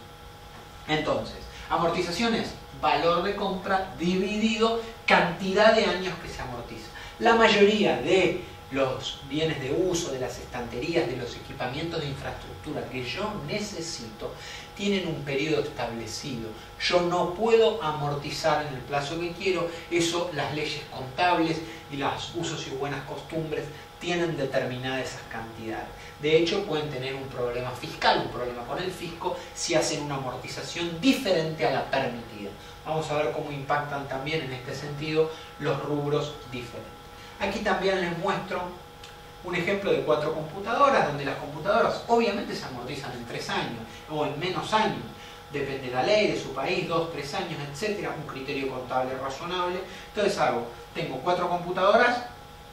[SPEAKER 1] Entonces, amortización es valor de compra dividido cantidad de años que se amortiza. La mayoría de los bienes de uso, de las estanterías, de los equipamientos de infraestructura que yo necesito, tienen un periodo establecido. Yo no puedo amortizar en el plazo que quiero. Eso las leyes contables y los usos y buenas costumbres tienen determinadas esas cantidades. De hecho, pueden tener un problema fiscal, un problema con el fisco, si hacen una amortización diferente a la permitida. Vamos a ver cómo impactan también en este sentido los rubros diferentes. Aquí también les muestro un ejemplo de 4 computadoras, donde las computadoras obviamente se amortizan en 3 años o en menos años. Depende de la ley, de su país, 2, 3 años, etc. Un criterio contable razonable. Entonces tengo 4 computadoras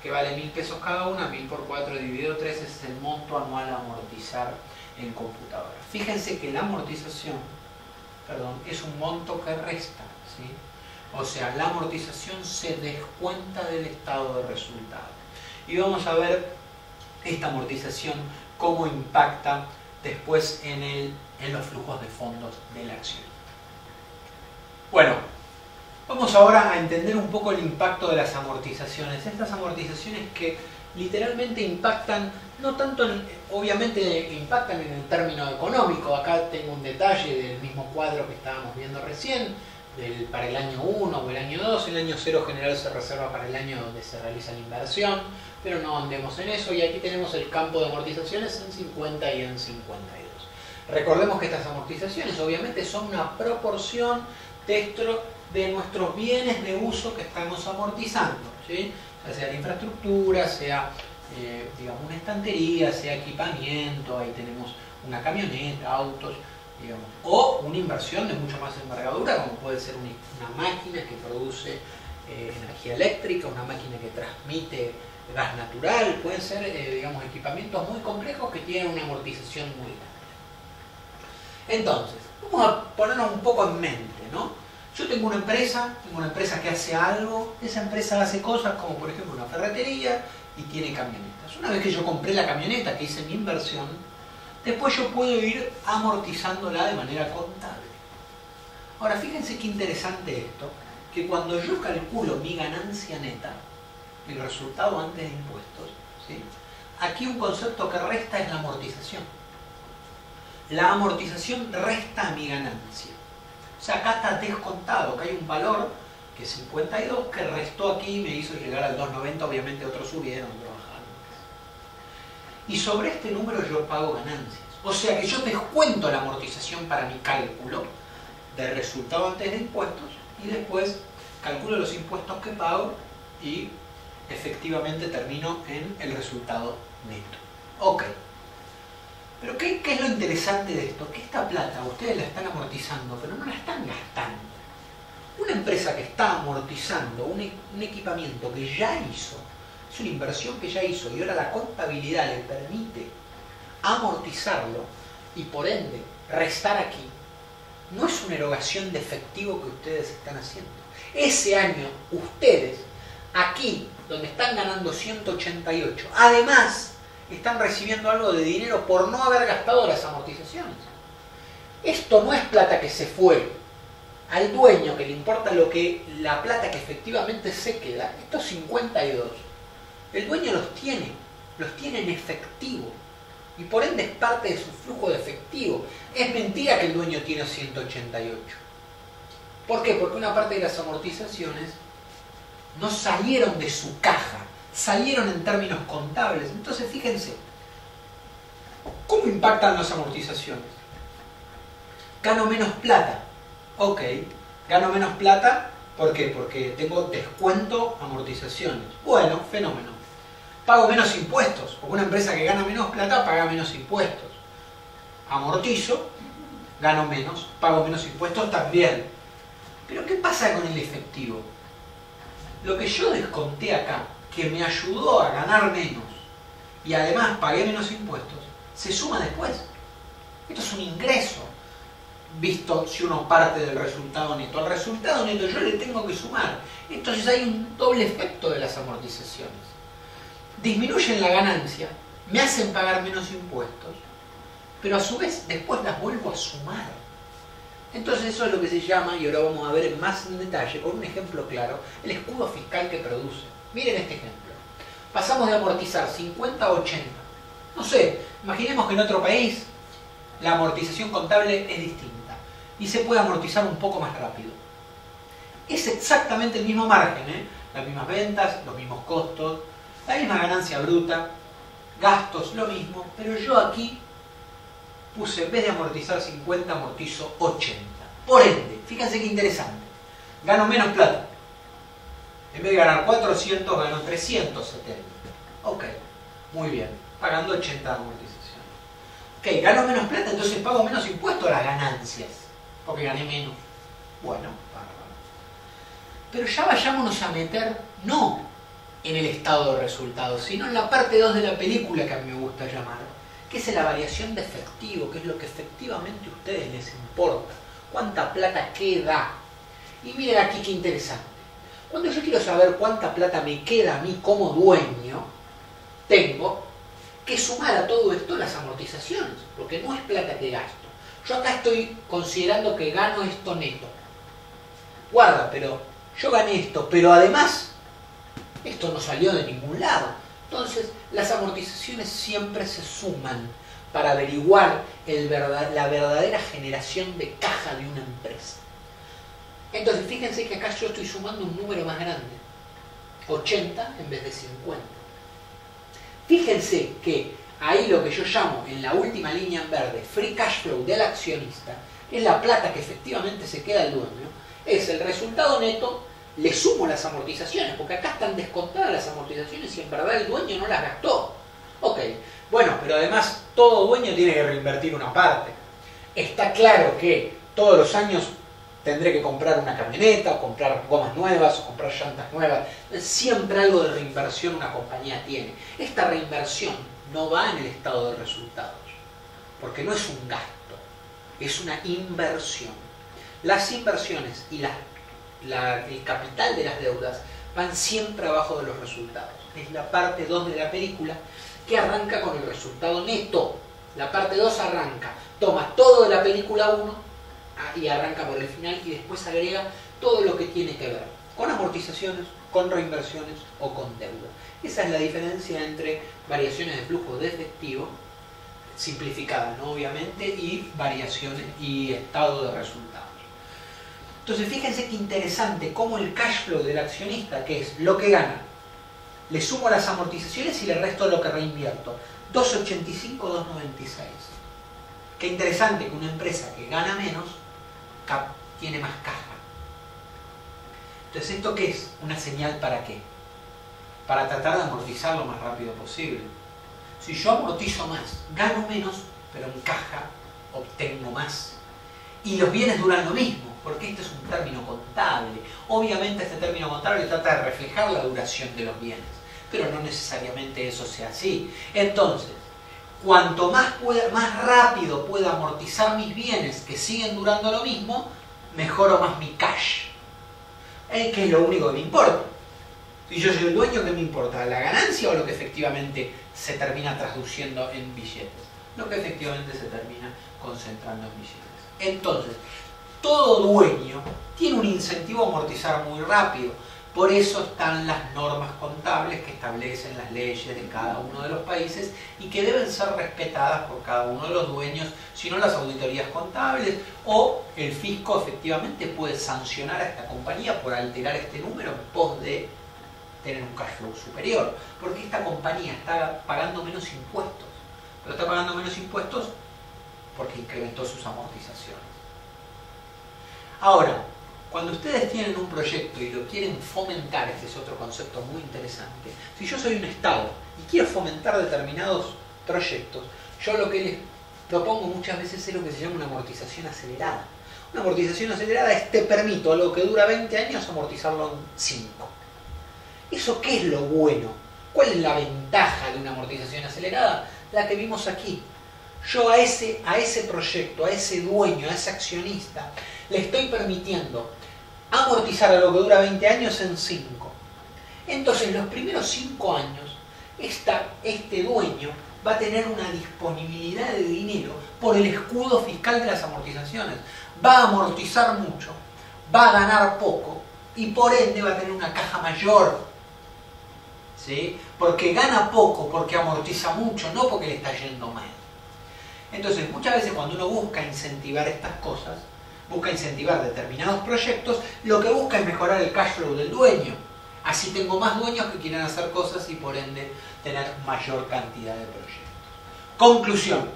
[SPEAKER 1] que vale 1.000 pesos cada una, 1.000 por 4 dividido 3 es el monto anual a amortizar en computadoras. Fíjense que la amortización, es un monto que resta, ¿sí? O sea, la amortización se descuenta del estado de resultado. Y vamos a ver esta amortización cómo impacta después en los flujos de fondos de la acción. Bueno, vamos ahora a entender un poco el impacto de las amortizaciones. Estas amortizaciones que literalmente impactan, no tanto, obviamente impactan en el término económico. Acá tengo un detalle del mismo cuadro que estábamos viendo recién, para el año 1 o el año 2. El año 0 general se reserva para el año donde se realiza la inversión, pero no andemos en eso. Y aquí tenemos el campo de amortizaciones en 50 y en 52. Recordemos que estas amortizaciones obviamente son una proporción de nuestros bienes de uso que estamos amortizando, ¿sí? Ya sea la infraestructura, sea digamos una estantería, sea equipamiento, ahí tenemos una camioneta, autos, digamos, o una inversión de mucho más envergadura, como puede ser una máquina que produce energía eléctrica, una máquina que transmite gas natural. Pueden ser digamos, equipamientos muy complejos que tienen una amortización muy grande. Entonces, vamos a ponernos un poco en mente, ¿no? Yo tengo una empresa que hace algo. Esa empresa hace cosas como por ejemplo una ferretería y tiene camionetas. Una vez que yo compré la camioneta, que hice mi inversión, después yo puedo ir amortizándola de manera contable. Ahora, fíjense qué interesante esto, que cuando yo calculo mi ganancia neta, el resultado antes de impuestos, ¿sí? Aquí un concepto que resta es la amortización. La amortización resta a mi ganancia. O sea, acá está descontado, que hay un valor, que es 52, que restó aquí y me hizo llegar al 2,90, obviamente otros subieron, otros bajaron. Y sobre este número yo pago ganancias. O sea que yo descuento la amortización para mi cálculo del resultado antes de impuestos y después calculo los impuestos que pago y efectivamente termino en el resultado neto. Ok. Pero ¿qué es lo interesante de esto? Que esta plata ustedes la están amortizando, pero no la están gastando. Una empresa que está amortizando un equipamiento que ya hizo, es una inversión que ya hizo y ahora la contabilidad le permite amortizarlo y por ende restar aquí, no es una erogación de efectivo que ustedes están haciendo. Ese año ustedes, aquí donde están ganando 188, además están recibiendo algo de dinero por no haber gastado las amortizaciones. Esto no es plata que se fue al dueño, que le importa la plata que efectivamente se queda. Estos 52, el dueño los tiene en efectivo y por ende es parte de su flujo de efectivo. Es mentira que el dueño tiene 188. ¿Por qué? Porque una parte de las amortizaciones no salieron de su caja, salieron en términos contables. Entonces fíjense, ¿cómo impactan las amortizaciones? Gano menos plata. Ok, gano menos plata, ¿por qué? Porque tengo descuento amortizaciones. Bueno, fenómeno. Pago menos impuestos, porque una empresa que gana menos plata paga menos impuestos. Amortizo, gano menos, pago menos impuestos también. Pero ¿qué pasa con el efectivo? Lo que yo desconté acá, que me ayudó a ganar menos y además pagué menos impuestos, se suma después. Esto es un ingreso, visto si uno parte del resultado neto. Al resultado neto yo le tengo que sumar. Entonces hay un doble efecto de las amortizaciones. Disminuyen la ganancia, me hacen pagar menos impuestos, pero a su vez después las vuelvo a sumar. Entonces eso es lo que se llama, y ahora vamos a ver más en detalle, con un ejemplo claro, el escudo fiscal que produce. Miren este ejemplo. Pasamos de amortizar 50 a 80. No sé, imaginemos que en otro país la amortización contable es distinta y se puede amortizar un poco más rápido. Es exactamente el mismo margen, ¿eh? Las mismas ventas, los mismos costos, la misma ganancia bruta, gastos, lo mismo, pero yo aquí puse, en vez de amortizar 50, amortizo 80. Por ende, fíjense qué interesante, gano menos plata. En vez de ganar 400, gano 370. Ok, muy bien, pagando 80 de amortización. Ok, gano menos plata, entonces pago menos impuestos a las ganancias, porque gané menos. Bueno, bárbaro. Pero ya vayámonos a meter, no en el estado de resultados, sino en la parte 2 de la película que a mí me gusta llamar, que es la variación de efectivo, que es lo que efectivamente a ustedes les importa. ¿Cuánta plata queda? Y miren aquí qué interesante. Cuando yo quiero saber cuánta plata me queda a mí como dueño, tengo que sumar a todo esto las amortizaciones, porque no es plata que gasto. Yo acá estoy considerando que gano esto neto. Guarda, pero yo gané esto, pero además esto no salió de ningún lado. Entonces, las amortizaciones siempre se suman para averiguar la verdadera generación de caja de una empresa. Entonces, fíjense que acá yo estoy sumando un número más grande, 80 en vez de 50. Fíjense que ahí lo que yo llamo, en la última línea en verde, free cash flow del accionista, es la plata que efectivamente se queda al dueño, es el resultado neto. Le sumo las amortizaciones, porque acá están descontadas las amortizaciones y en verdad el dueño no las gastó. Ok, bueno, pero además todo dueño tiene que reinvertir una parte. Está claro que todos los años tendré que comprar una camioneta, o comprar gomas nuevas, o comprar llantas nuevas. Siempre algo de reinversión una compañía tiene. Esta reinversión no va en el estado de resultados, porque no es un gasto, es una inversión. Las inversiones y el capital de las deudas van siempre abajo de los resultados. Es la parte 2 de la película que arranca con el resultado neto. La parte 2 arranca, toma todo de la película 1 y arranca por el final y después agrega todo lo que tiene que ver con amortizaciones, con reinversiones o con deuda. Esa es la diferencia entre variaciones de flujo de efectivo, simplificadas, ¿no? Obviamente, y variaciones y estado de resultados. Entonces fíjense qué interesante cómo el cash flow del accionista, que es lo que gana, le sumo las amortizaciones y le resto lo que reinvierto. 2.85, 2.96. Qué interesante que una empresa que gana menos tiene más caja. Entonces, ¿esto qué es? ¿Una señal para qué? Para tratar de amortizar lo más rápido posible. Si yo amortizo más, gano menos, pero en caja obtengo más. Y los bienes duran lo mismo, porque este es un término contable. Obviamente este término contable trata de reflejar la duración de los bienes, pero no necesariamente eso sea así. Entonces, cuanto más rápido pueda amortizar mis bienes que siguen durando lo mismo, mejoro más mi cash. Que es lo único que me importa. Si yo soy el dueño, ¿qué me importa? ¿La ganancia o lo que efectivamente se termina traduciendo en billetes? Lo que efectivamente se termina concentrando en billetes. Entonces, todo dueño tiene un incentivo a amortizar muy rápido. Por eso están las normas contables que establecen las leyes de cada uno de los países y que deben ser respetadas por cada uno de los dueños, si no las auditorías contables o el fisco efectivamente puede sancionar a esta compañía por alterar este número en pos de tener un cash flow superior, porque esta compañía está pagando menos impuestos, pero está pagando menos impuestos porque incrementó sus amortizaciones. Ahora, cuando ustedes tienen un proyecto y lo quieren fomentar, este es otro concepto muy interesante, si yo soy un Estado y quiero fomentar determinados proyectos, yo lo que les propongo muchas veces es lo que se llama una amortización acelerada. Una amortización acelerada es te permito algo que dura 20 años amortizarlo en 5. ¿Eso qué es lo bueno? ¿Cuál es la ventaja de una amortización acelerada? La que vimos aquí. Yo a ese proyecto, a ese dueño, a ese accionista, le estoy permitiendo amortizar a lo que dura 20 años en 5. Entonces, los primeros 5 años, este dueño va a tener una disponibilidad de dinero por el escudo fiscal de las amortizaciones. Va a amortizar mucho, va a ganar poco y por ende va a tener una caja mayor. ¿Sí? Porque gana poco, porque amortiza mucho, no porque le está yendo mal. Entonces, muchas veces cuando uno busca incentivar estas cosas, busca incentivar determinados proyectos, lo que busca es mejorar el cash flow del dueño. Así tengo más dueños que quieren hacer cosas y por ende tener mayor cantidad de proyectos. Conclusión: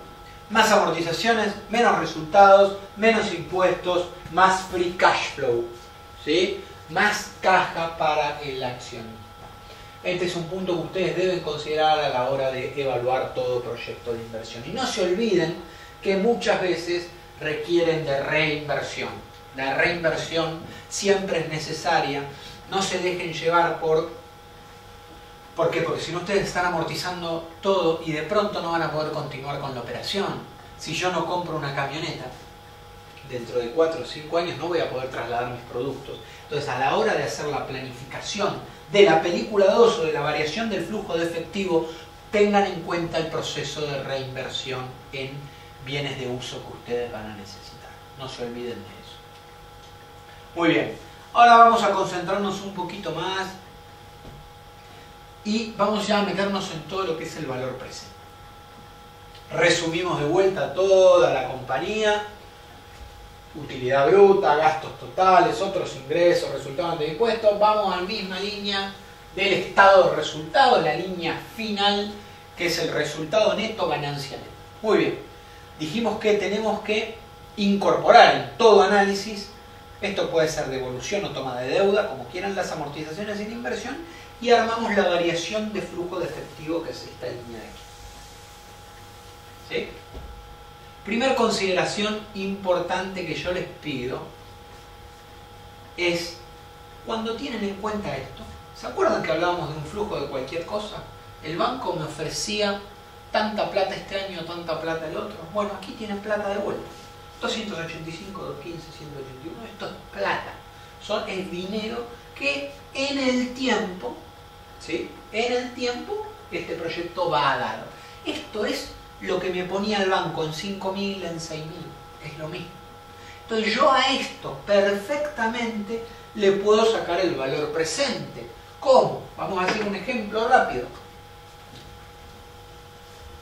[SPEAKER 1] más amortizaciones, menos resultados, menos impuestos, más free cash flow, ¿sí? Más caja para el accionista. Este es un punto que ustedes deben considerar a la hora de evaluar todo proyecto de inversión. Y no se olviden que muchas veces requieren de reinversión. La reinversión siempre es necesaria. No se dejen llevar ¿por qué? Porque si no ustedes están amortizando todo y de pronto no van a poder continuar con la operación. Si yo no compro una camioneta, dentro de 4 o 5 años no voy a poder trasladar mis productos. Entonces, a la hora de hacer la planificación de la película 2 o de la variación del flujo de efectivo, tengan en cuenta el proceso de reinversión en bienes de uso que ustedes van a necesitar. No se olviden de eso. Muy bien, ahora vamos a concentrarnos un poquito más y vamos ya a meternos en todo lo que es el valor presente. Resumimos de vuelta toda la compañía: utilidad bruta, gastos totales, otros ingresos, resultados de impuestos. Vamos a la misma línea del estado de resultados, la línea final, que es el resultado neto, ganancia neta. Muy bien, dijimos que tenemos que incorporar en todo análisis, esto puede ser devolución o toma de deuda, como quieran, las amortizaciones sin inversión, y armamos la variación de flujo de efectivo, que es esta línea de aquí. ¿Sí? Primer consideración importante que yo les pido es, cuando tienen en cuenta esto, ¿se acuerdan que hablábamos de un flujo de cualquier cosa? El banco me ofrecía tanta plata este año, tanta plata el otro. Bueno, aquí tienen plata de vuelta. 285, 215, 181, esto es plata. Es dinero que en el tiempo, ¿sí? En el tiempo, este proyecto va a dar. Esto es lo que me ponía el banco en 5.000, en 6.000. Es lo mismo. Entonces yo a esto perfectamente le puedo sacar el valor presente. ¿Cómo? Vamos a hacer un ejemplo rápido.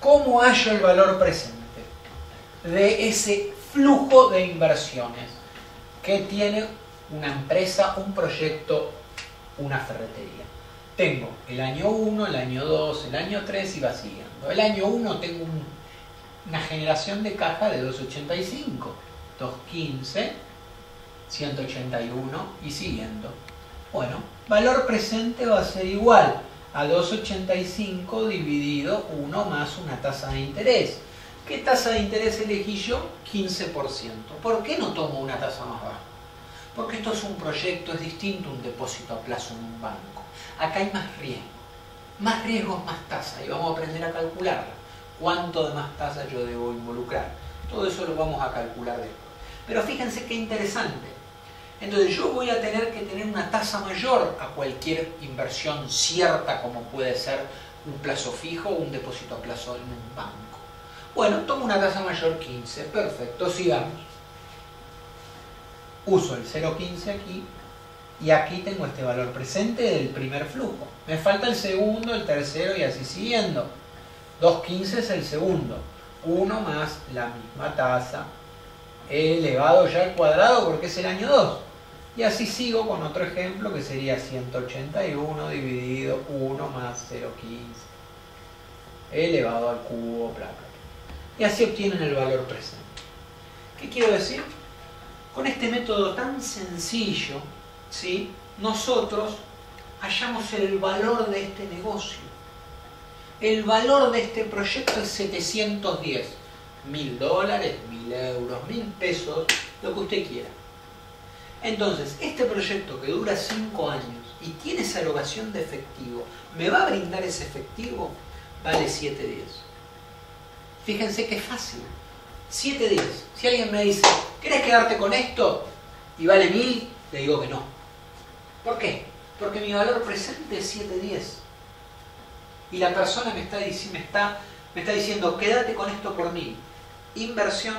[SPEAKER 1] ¿Cómo hallo el valor presente de ese flujo de inversiones que tiene una empresa, un proyecto, una ferretería? Tengo el año 1, el año 2, el año 3 y va siguiendo. El año 1 tengo una generación de caja de 285, 215, 181 y siguiendo. Bueno, valor presente va a ser igual a 285 dividido 1 más una tasa de interés. ¿Qué tasa de interés elegí yo? 15%. ¿Por qué no tomo una tasa más baja? Porque esto es un proyecto, es distinto a un depósito a plazo en un banco. Acá hay más riesgo. Más riesgo es más tasa y vamos a aprender a calcularla. ¿Cuánto de más tasa yo debo involucrar? Todo eso lo vamos a calcular después. Pero fíjense qué interesante. Entonces yo voy a tener que tener una tasa mayor a cualquier inversión cierta como puede ser un plazo fijo o un depósito a plazo en un banco. Bueno, tomo una tasa mayor 15, perfecto, sigamos. Uso el 0,15 aquí y aquí tengo este valor presente del primer flujo. Me falta el segundo, el tercero y así siguiendo. 2,15 es el segundo. 1 más la misma tasa elevado ya al cuadrado porque es el año 2. Y así sigo con otro ejemplo que sería 181 dividido 1 más 0,15 elevado al cubo, bla, bla. Y así obtienen el valor presente. ¿Qué quiero decir? Con este método tan sencillo, ¿sí?, nosotros hallamos el valor de este negocio. El valor de este proyecto es 710. $1.000, 1.000 euros, 1.000 pesos, lo que usted quiera. Entonces, este proyecto que dura 5 años y tiene esa erogación de efectivo, ¿me va a brindar ese efectivo? Vale 7.10. Fíjense que es fácil. 7.10. Si alguien me dice, ¿querés quedarte con esto? Y vale 1.000, le digo que no. ¿Por qué? Porque mi valor presente es 7.10. Y la persona me está diciendo, quédate con esto por 1.000. Inversión,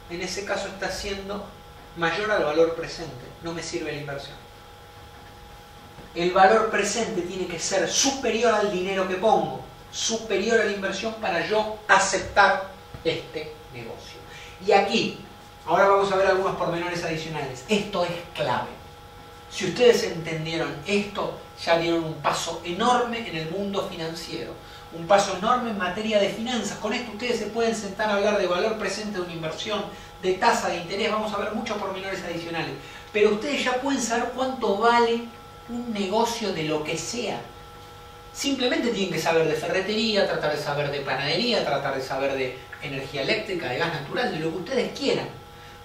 [SPEAKER 1] en ese caso está siendo mayor al valor presente. No me sirve la inversión. El valor presente tiene que ser superior al dinero que pongo, superior a la inversión para yo aceptar este negocio. Y aquí, ahora vamos a ver algunos pormenores adicionales. Esto es clave. Si ustedes entendieron esto, ya dieron un paso enorme en el mundo financiero. Un paso enorme en materia de finanzas. Con esto ustedes se pueden sentar a hablar de valor presente de una inversión, de tasa de interés. Vamos a ver muchos pormenores adicionales. Pero ustedes ya pueden saber cuánto vale un negocio de lo que sea. Simplemente tienen que saber de ferretería, tratar de saber de panadería, tratar de saber de energía eléctrica, de gas natural, de lo que ustedes quieran.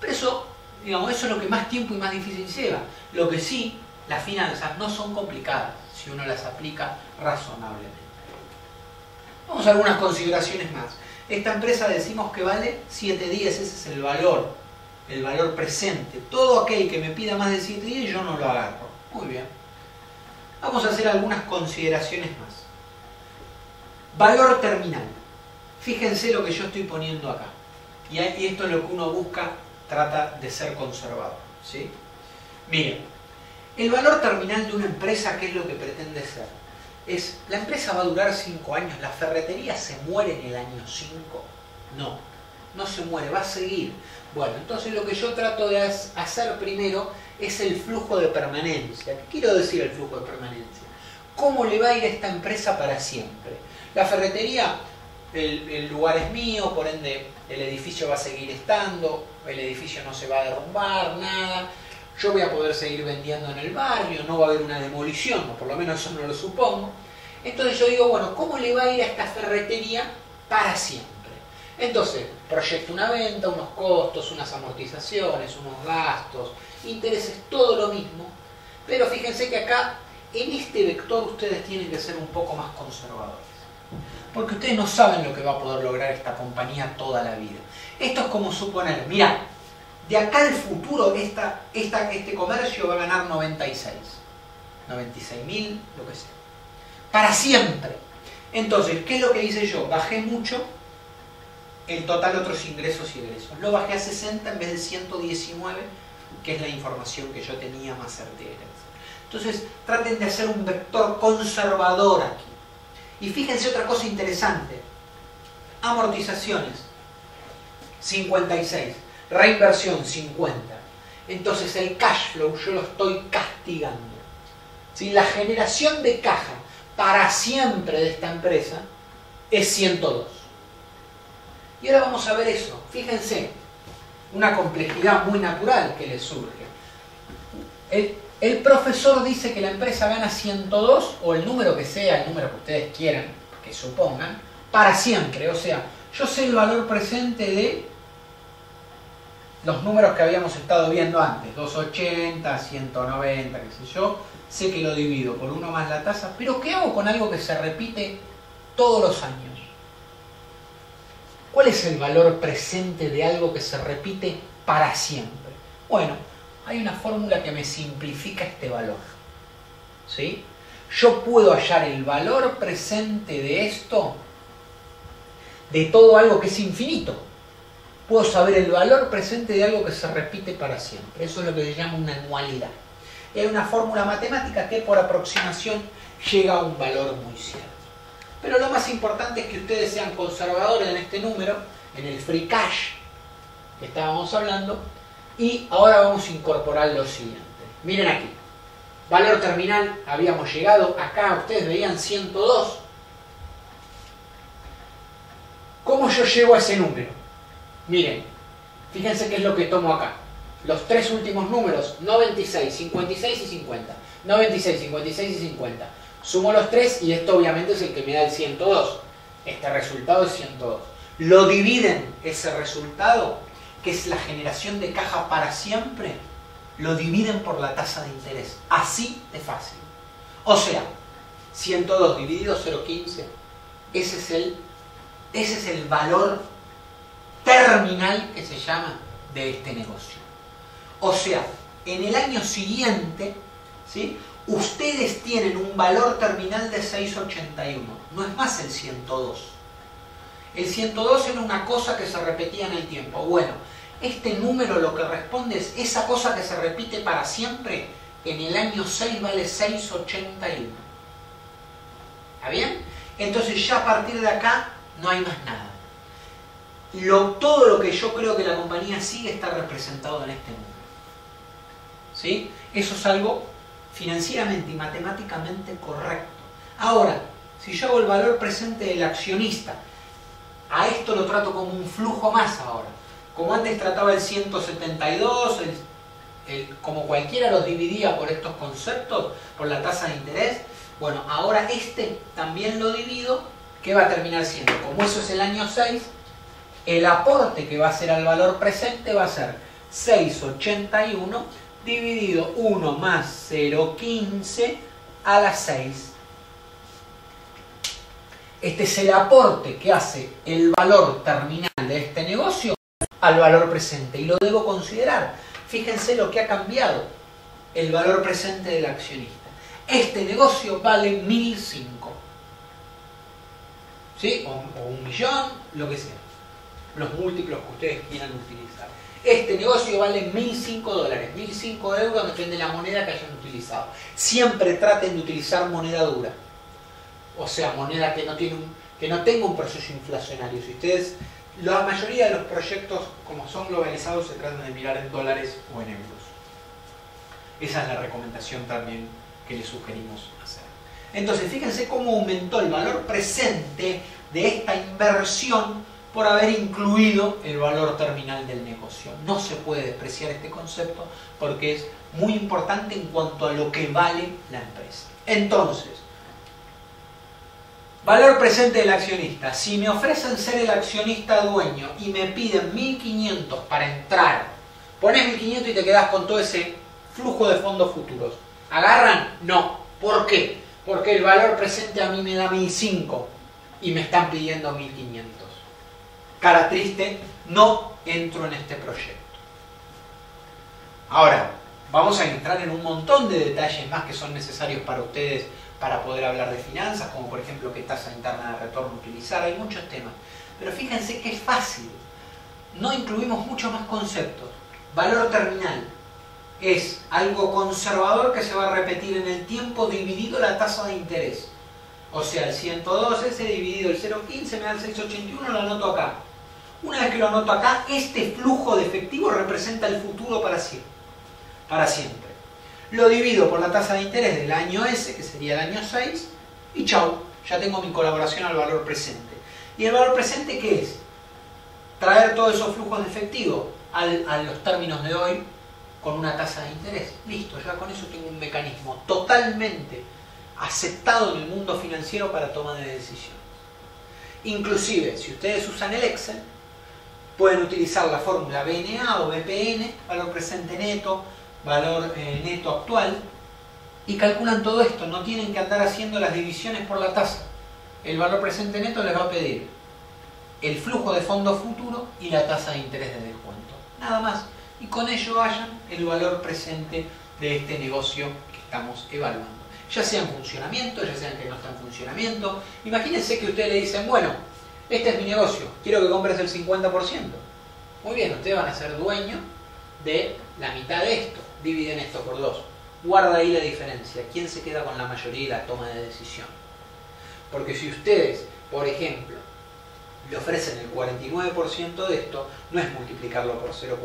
[SPEAKER 1] Pero eso, digamos, eso es lo que más tiempo y más difícil lleva. Lo que sí, las finanzas no son complicadas si uno las aplica razonablemente. Vamos a algunas consideraciones más. Esta empresa decimos que vale 7.10, ese es el valor presente. Todo aquel que me pida más de 7.10 yo no lo agarro. Muy bien. Vamos a hacer algunas consideraciones más. Valor terminal. Fíjense lo que yo estoy poniendo acá. Y esto es lo que uno busca, trata de ser conservador, ¿sí? Miren, el valor terminal de una empresa, ¿qué es lo que pretende ser? La empresa va a durar 5 años, la ferretería se muere en el año 5. No se muere, va a seguir. Bueno, entonces lo que yo trato de hacer primero es el flujo de permanencia. ¿Qué quiero decir el flujo de permanencia? ¿Cómo le va a ir a esta empresa para siempre? La ferretería, el lugar es mío, por ende el edificio va a seguir estando, el edificio no se va a derrumbar, nada. Yo voy a poder seguir vendiendo en el barrio, no va a haber una demolición, o por lo menos eso no lo supongo. Entonces yo digo, bueno, ¿cómo le va a ir a esta ferretería para siempre? Entonces, proyecto una venta, unos costos, unas amortizaciones, unos gastos, intereses, todo lo mismo. Pero fíjense que acá, en este vector, ustedes tienen que ser un poco más conservadores. Porque ustedes no saben lo que va a poder lograr esta compañía toda la vida. Esto es como suponer, mirá, de acá al futuro este comercio va a ganar 96.000, lo que sea. Para siempre. Entonces, ¿qué es lo que hice yo? Bajé mucho el total otros ingresos y egresos. Lo bajé a 60 en vez de 119, que es la información que yo tenía más certera. Entonces, traten de hacer un vector conservador aquí. Y fíjense otra cosa interesante. Amortizaciones, 56. Reinversión, 50. Entonces, el cash flow yo lo estoy castigando. ¿Sí? La generación de caja para siempre de esta empresa es 102. Y ahora vamos a ver eso. Fíjense, una complejidad muy natural que les surge. El profesor dice que la empresa gana 102, o el número que sea, el número que ustedes quieran, que supongan, para siempre. O sea, yo sé el valor presente de los números que habíamos estado viendo antes, 280, 190, qué sé yo, sé que lo divido por 1 más la tasa, pero ¿qué hago con algo que se repite todos los años? ¿Cuál es el valor presente de algo que se repite para siempre? Bueno, hay una fórmula que me simplifica este valor. ¿Sí? Yo puedo hallar el valor presente de esto, de todo algo que es infinito. Puedo saber el valor presente de algo que se repite para siempre. Eso es lo que se llama una anualidad. Y hay una fórmula matemática que por aproximación llega a un valor muy cierto. Pero lo más importante es que ustedes sean conservadores en este número, en el free cash que estábamos hablando, y ahora vamos a incorporar lo siguiente. Miren aquí, valor terminal, habíamos llegado, acá ustedes veían 102. ¿Cómo yo llego a ese número? Miren, fíjense qué es lo que tomo acá. Los tres últimos números, 96, 56 y 50. 96, 56 y 50. Sumo los tres y esto obviamente es el que me da el 102. Este resultado es 102. Lo dividen, ese resultado, que es la generación de caja para siempre, lo dividen por la tasa de interés. Así de fácil. O sea, 102 dividido 0,15, ese es el valor terminal que se llama de este negocio. O sea, en el año siguiente, ¿sí?, ustedes tienen un valor terminal de 681. No es más el 102. El 102 era una cosa que se repetía en el tiempo. Bueno, este número lo que responde es esa cosa que se repite para siempre. En el año 6 vale 681. ¿Está bien? Entonces ya a partir de acá no hay más nada. Todo lo que yo creo que la compañía sigue está representado en este número. ¿Sí? Eso es algo financieramente y matemáticamente correcto. Ahora, si yo hago el valor presente del accionista, a esto lo trato como un flujo más ahora. Como antes trataba el 172, como cualquiera los dividía por estos conceptos, por la tasa de interés, bueno, ahora este también lo divido. ¿Qué va a terminar siendo? Como eso es el año 6, el aporte que va a ser al valor presente va a ser 681 dividido 1 más 0,15 a la 6. Este es el aporte que hace el valor terminal de este negocio al valor presente. Y lo debo considerar. Fíjense lo que ha cambiado el valor presente del accionista. Este negocio vale 1.005. ¿Sí? O 1.000.000, lo que sea. Los múltiplos que ustedes quieran utilizar. Este negocio vale 1.005 dólares, 1.005 euros, depende de la moneda que hayan utilizado. Siempre traten de utilizar moneda dura. O sea, moneda que no tenga un proceso inflacionario. Si ustedes, la mayoría de los proyectos, como son globalizados, se tratan de mirar en dólares o en euros. Esa es la recomendación también que les sugerimos hacer. Entonces, fíjense cómo aumentó el valor presente de esta inversión por haber incluido el valor terminal del negocio. No se puede despreciar este concepto porque es muy importante en cuanto a lo que vale la empresa. Entonces, valor presente del accionista. Si me ofrecen ser el accionista dueño y me piden 1.500 para entrar, pones 1.500 y te quedas con todo ese flujo de fondos futuros. ¿Agarran? No. ¿Por qué? Porque el valor presente a mí me da 1.005 y me están pidiendo 1.500. Cara triste, no entro en este proyecto. Ahora, vamos a entrar en un montón de detalles más que son necesarios para ustedes para poder hablar de finanzas, como por ejemplo qué tasa interna de retorno utilizar, hay muchos temas. Pero fíjense que es fácil, no incluimos muchos más conceptos. Valor terminal es algo conservador que se va a repetir en el tiempo dividido la tasa de interés. O sea, el 112 dividido el 0,15 me da el 6,81, lo anoto acá. Una vez que lo anoto acá, este flujo de efectivo representa el futuro para siempre. Para siempre. Lo divido por la tasa de interés del año S, que sería el año 6, y chau, ya tengo mi colaboración al valor presente. ¿Y el valor presente qué es? Traer todos esos flujos de efectivo a los términos de hoy con una tasa de interés. Listo, ya con eso tengo un mecanismo totalmente aceptado en el mundo financiero para toma de decisiones. Inclusive, si ustedes usan el Excel, pueden utilizar la fórmula BNA o BPN, valor presente neto, valor neto actual, y calculan todo esto. No tienen que andar haciendo las divisiones por la tasa. El valor presente neto les va a pedir el flujo de fondo futuro y la tasa de interés de descuento. Nada más. Y con ello hallan el valor presente de este negocio que estamos evaluando. Ya sea en funcionamiento, ya sea que no está en funcionamiento. Imagínense que ustedes le dicen, bueno, este es mi negocio, quiero que compres el 50%. Muy bien, ustedes van a ser dueños de la mitad de esto. Dividen esto por 2. Guarda ahí la diferencia. ¿Quién se queda con la mayoría de la toma de decisión? Porque si ustedes, por ejemplo, le ofrecen el 49% de esto, no es multiplicarlo por 0,49.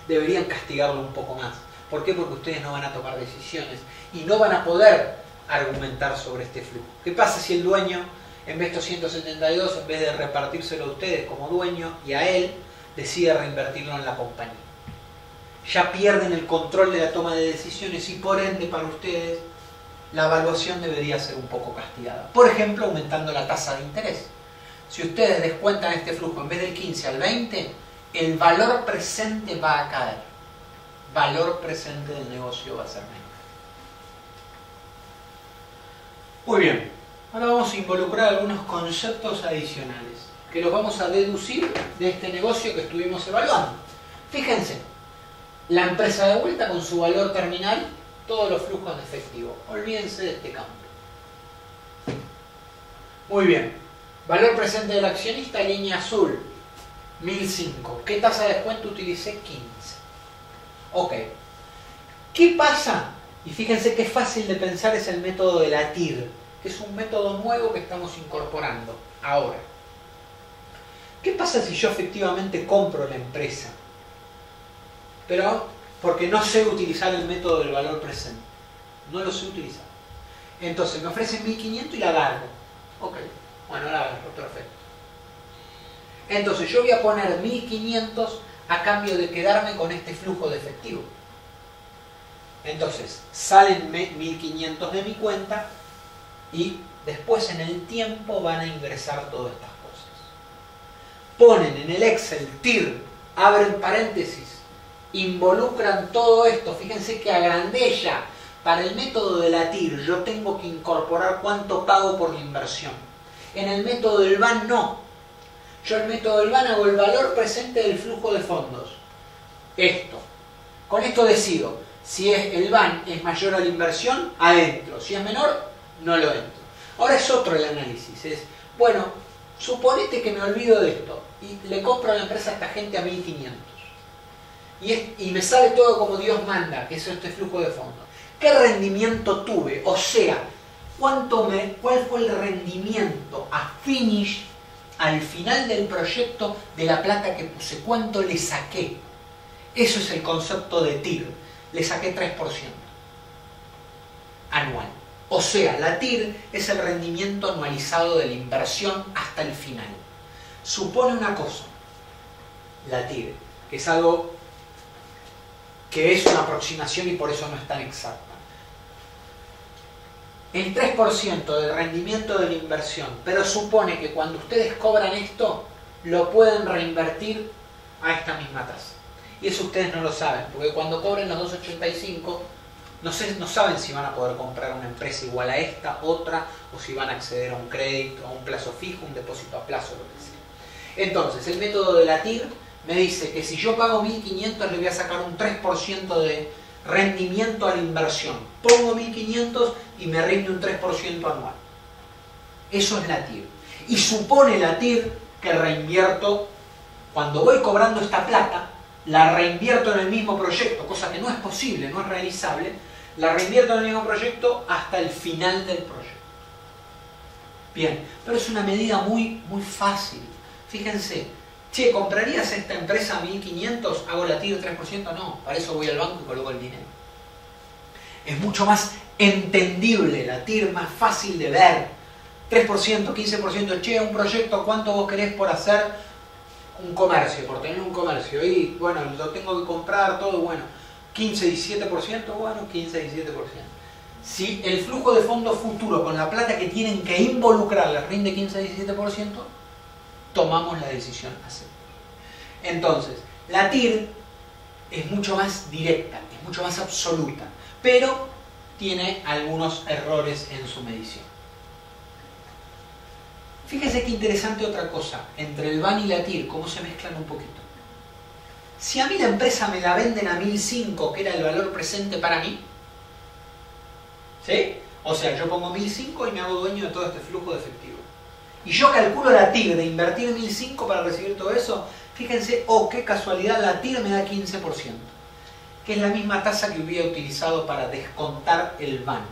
[SPEAKER 1] Deberían castigarlo un poco más. ¿Por qué? Porque ustedes no van a tomar decisiones y no van a poder argumentar sobre este flujo. ¿Qué pasa si el dueño, en vez de estos 172, en vez de repartírselo a ustedes como dueño y a él, decide reinvertirlo en la compañía? Ya pierden el control de la toma de decisiones y por ende para ustedes la evaluación debería ser un poco castigada. Por ejemplo, aumentando la tasa de interés. Si ustedes descuentan este flujo en vez del 15 al 20, el valor presente va a caer. Valor presente del negocio va a ser menor. Muy bien, ahora vamos a involucrar algunos conceptos adicionales que los vamos a deducir de este negocio que estuvimos evaluando. Fíjense, la empresa de vuelta con su valor terminal, todos los flujos de efectivo. Olvídense de este campo. Muy bien, valor presente del accionista, línea azul, 1005. ¿Qué tasa de descuento utilicé? 15. Ok. ¿Qué pasa? Y fíjense qué fácil de pensar es el método de la TIR, que es un método nuevo que estamos incorporando ahora. ¿Qué pasa si yo efectivamente compro la empresa? Pero porque no sé utilizar el método del valor presente. No lo sé utilizar. Entonces me ofrecen 1500 y la agarro. Ok, bueno, la agarro, perfecto. Entonces yo voy a poner 1500 a cambio de quedarme con este flujo de efectivo. Entonces salen 1500 de mi cuenta y después en el tiempo van a ingresar todas estas cosas. Ponen en el Excel TIR, abren paréntesis, involucran todo esto. Fíjense que agrandé ya. Para el método de la TIR yo tengo que incorporar cuánto pago por la inversión. En el método del BAN no. Yo el método del BAN hago el valor presente del flujo de fondos. Esto. Con esto decido si el BAN es mayor a la inversión, adentro. Si es menor, no lo entro. Ahora es otro el análisis. Es, bueno, suponete que me olvido de esto y le compro a la empresa a esta gente a 1500. Y me sale todo como Dios manda, que es este flujo de fondos. ¿Qué rendimiento tuve? O sea, ¿cuál fue el rendimiento a finish, al final del proyecto, de la plata que puse? ¿Cuánto le saqué? Eso es el concepto de TIR. Le saqué 3% anual. O sea, la TIR es el rendimiento anualizado de la inversión hasta el final. Supone una cosa, la TIR, que es algo que es una aproximación y por eso no es tan exacta. El 3% del rendimiento de la inversión, pero supone que cuando ustedes cobran esto, lo pueden reinvertir a esta misma tasa. Y eso ustedes no lo saben, porque cuando cobren los 2,85, no saben si van a poder comprar una empresa igual a esta, otra, o si van a acceder a un crédito, a un plazo fijo, un depósito a plazo, lo que sea. Entonces, el método de la TIR me dice que si yo pago 1500 le voy a sacar un 3% de rendimiento a la inversión. Pongo 1500, y me rinde un 3% anual. Eso es la TIR. Y supone la TIR que reinvierto, cuando voy cobrando esta plata, la reinvierto en el mismo proyecto, cosa que no es posible, no es realizable, la reinvierto en el mismo proyecto hasta el final del proyecto. Bien, pero es una medida muy fácil. Fíjense, che, ¿comprarías esta empresa a 1.500? ¿Hago la TIR 3%? No, para eso voy al banco y coloco el dinero. Es mucho más entendible la TIR, más fácil de ver. 3%, 15%, che, un proyecto, ¿cuánto vos querés por hacer un comercio, por tener un comercio? Y bueno, lo tengo que comprar todo, bueno, 15, 17%, bueno, 15, 17%. Si el flujo de fondos futuro con la plata que tienen que involucrar les rinde 15, 17%, tomamos la decisión así. Entonces, la TIR es mucho más directa, es mucho más absoluta, pero tiene algunos errores en su medición. Fíjese qué interesante otra cosa, entre el VAN y la TIR, cómo se mezclan un poquito. Si a mí la empresa me la venden a 1.005, que era el valor presente para mí, ¿sí? O sea, yo pongo 1.005 y me hago dueño de todo este flujo de efectivo. Y yo calculo la TIR de invertir 1.005 para recibir todo eso. Fíjense, oh, qué casualidad, la TIR me da 15%, que es la misma tasa que hubiera utilizado para descontar el VAN.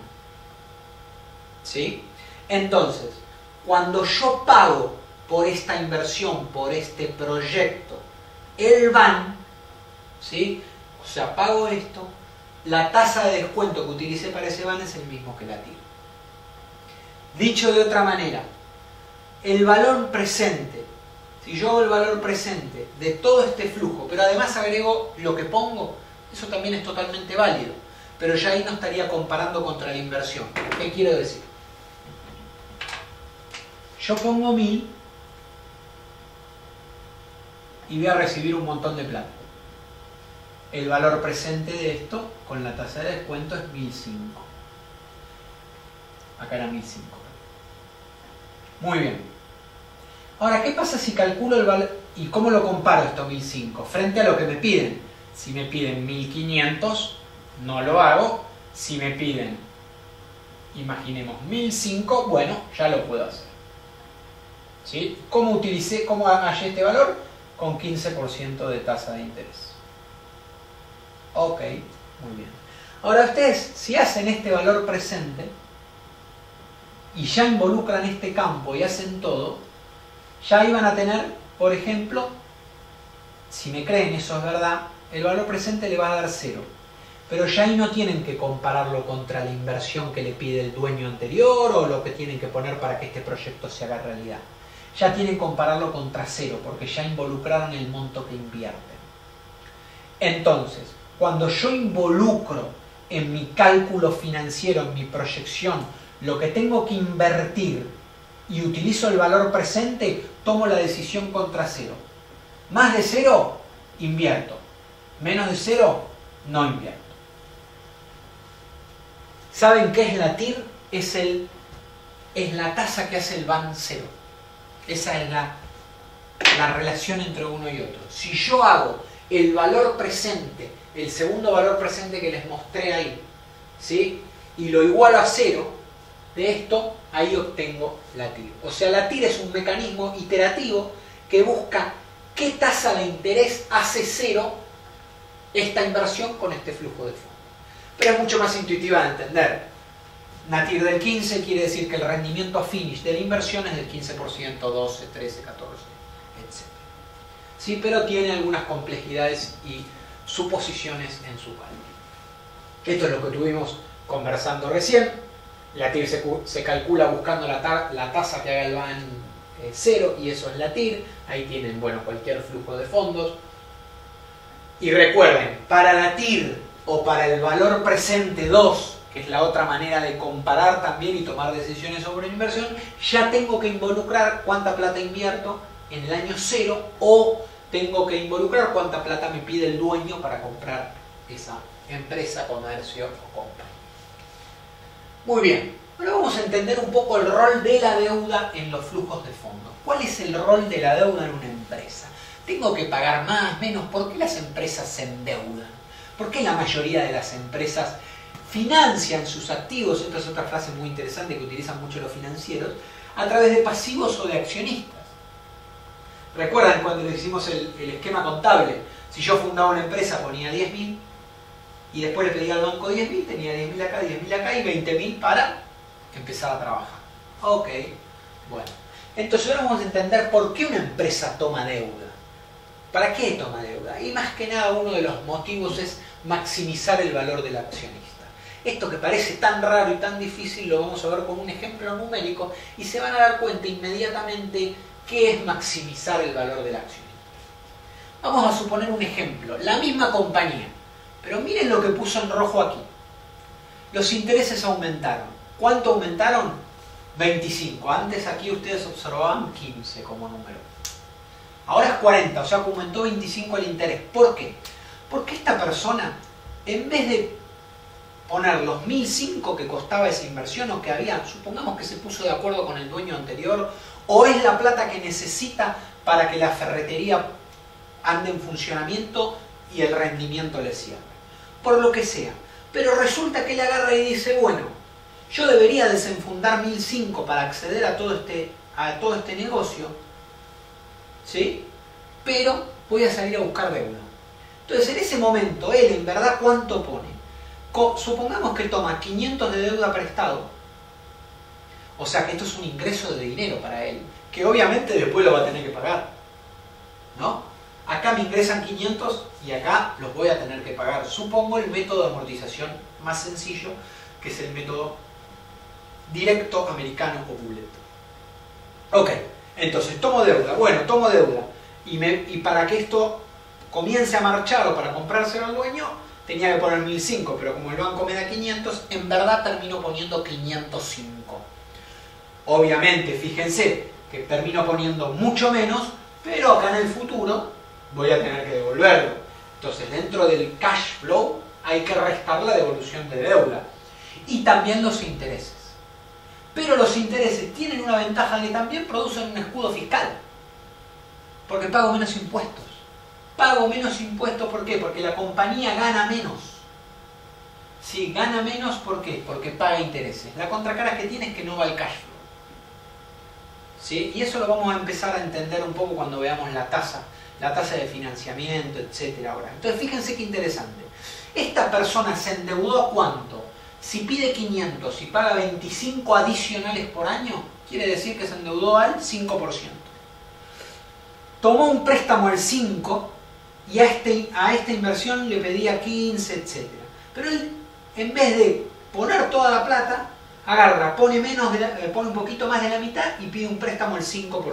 [SPEAKER 1] ¿Sí? Entonces, cuando yo pago por esta inversión, por este proyecto, el VAN, ¿sí? O sea, pago esto, la tasa de descuento que utilicé para ese VAN es el mismo que la TIR. Dicho de otra manera, el valor presente, si yo hago el valor presente de todo este flujo, pero además agrego lo que pongo, eso también es totalmente válido, pero ya ahí no estaría comparando contra la inversión. ¿Qué quiero decir? Yo pongo 1.000 y voy a recibir un montón de plata. El valor presente de esto, con la tasa de descuento, es 1.005. Acá era 1.005. Muy bien. Ahora, ¿qué pasa si calculo el valor? ¿Y cómo lo comparo esto 1.005? Frente a lo que me piden. Si me piden 1.500, no lo hago. Si me piden, imaginemos, 1.005, bueno, ya lo puedo hacer. ¿Sí? ¿Cómo hallé este valor? Con 15% de tasa de interés. Ok, muy bien. Ahora ustedes, si hacen este valor presente y ya involucran este campo y hacen todo, ya iban a tener, por ejemplo, si me creen, eso es verdad, el valor presente le va a dar 0. Pero ya ahí no tienen que compararlo contra la inversión que le pide el dueño anterior o lo que tienen que poner para que este proyecto se haga realidad. Ya tienen que compararlo contra 0 porque ya involucraron el monto que invierten. Entonces, cuando yo involucro en mi cálculo financiero, en mi proyección, lo que tengo que invertir y utilizo el valor presente, tomo la decisión contra 0. Más de 0, invierto. Menos de 0, no invierto. ¿Saben qué es la TIR? Es la tasa que hace el VAN 0. Esa es la relación entre uno y otro. Si yo hago el valor presente, el segundo valor presente que les mostré ahí, ¿sí? Y lo igualo a 0, de esto, ahí obtengo la TIR. O sea, la TIR es un mecanismo iterativo que busca qué tasa de interés hace 0 esta inversión con este flujo de fondos. Pero es mucho más intuitiva de entender. Una TIR del 15 quiere decir que el rendimiento a finish de la inversión es del 15%, 12, 13, 14, etc. Sí, pero tiene algunas complejidades y suposiciones en su cálculo. Esto es lo que estuvimos conversando recién. La TIR se calcula buscando la tasa que haga el VAN 0 y eso es la TIR. Ahí tienen, bueno, cualquier flujo de fondos. Y recuerden, para la TIR o para el valor presente 2, que es la otra manera de comparar también y tomar decisiones sobre la inversión, ya tengo que involucrar cuánta plata invierto en el año 0 o tengo que involucrar cuánta plata me pide el dueño para comprar esa empresa, comercio o compra. Muy bien, ahora vamos a entender un poco el rol de la deuda en los flujos de fondos. ¿Cuál es el rol de la deuda en una empresa? ¿Tengo que pagar más, menos? ¿Por qué las empresas se endeudan? ¿Por qué la mayoría de las empresas financian sus activos, esta es otra frase muy interesante que utilizan mucho los financieros, a través de pasivos o de accionistas. ¿Recuerdan cuando hicimos el esquema contable? Si yo fundaba una empresa ponía 10.000 y después le pedía al banco 10.000, tenía 10.000 acá, 10.000 acá y 20.000 para empezar a trabajar. Ok, bueno. Entonces ahora vamos a entender por qué una empresa toma deuda. ¿Para qué toma deuda? Y más que nada uno de los motivos es maximizar el valor del accionista. Esto que parece tan raro y tan difícil lo vamos a ver con un ejemplo numérico y se van a dar cuenta inmediatamente qué es maximizar el valor del accionista. Vamos a suponer un ejemplo, la misma compañía, pero miren lo que puso en rojo aquí. Los intereses aumentaron. ¿Cuánto aumentaron? 25. Antes aquí ustedes observaban 15 como número. Ahora es 40, o sea que aumentó 25 el interés. ¿Por qué? Porque esta persona, en vez de poner los 1.005 que costaba esa inversión o que había, supongamos que se puso de acuerdo con el dueño anterior, o es la plata que necesita para que la ferretería ande en funcionamiento y el rendimiento le sirve. Por lo que sea. Pero resulta que él agarra y dice, bueno, yo debería desenfundar 1.005 para acceder a todo este negocio, ¿sí? Pero voy a salir a buscar deuda. Entonces en ese momento él en verdad ¿cuánto pone? Supongamos que toma 500 de deuda prestado. O sea que esto es un ingreso de dinero para él, que obviamente después lo va a tener que pagar, ¿no? Acá me ingresan 500 y acá los voy a tener que pagar. Supongo el método de amortización más sencillo, que es el método directo americano o bullet. Ok, entonces tomo deuda. Bueno, tomo deuda. Y para que esto comience a marchar o para comprárselo al dueño, tenía que poner 1.005, pero como el banco me da 500, en verdad termino poniendo 505. Obviamente, fíjense que termino poniendo mucho menos, pero acá en el futuro voy a tener que devolverlo. Entonces, dentro del cash flow hay que restar la devolución de deuda. Y también los intereses. Pero los intereses tienen una ventaja que también producen un escudo fiscal. Porque pago menos impuestos. Pago menos impuestos, ¿por qué? Porque la compañía gana menos. Sí, gana menos, ¿por qué? Porque paga intereses. La contracara que tiene es que no va al cash flow. ¿Sí? Y eso lo vamos a empezar a entender un poco cuando veamos la tasa de financiamiento, etc. ahora. Entonces, fíjense qué interesante. Esta persona se endeudó ¿cuánto? Si pide 500 y paga 25 adicionales por año, quiere decir que se endeudó al 5%. Tomó un préstamo al 5% y a esta inversión le pedía 15, etc. Pero él, en vez de poner toda la plata, agarra, pone un poquito más de la mitad y pide un préstamo al 5%.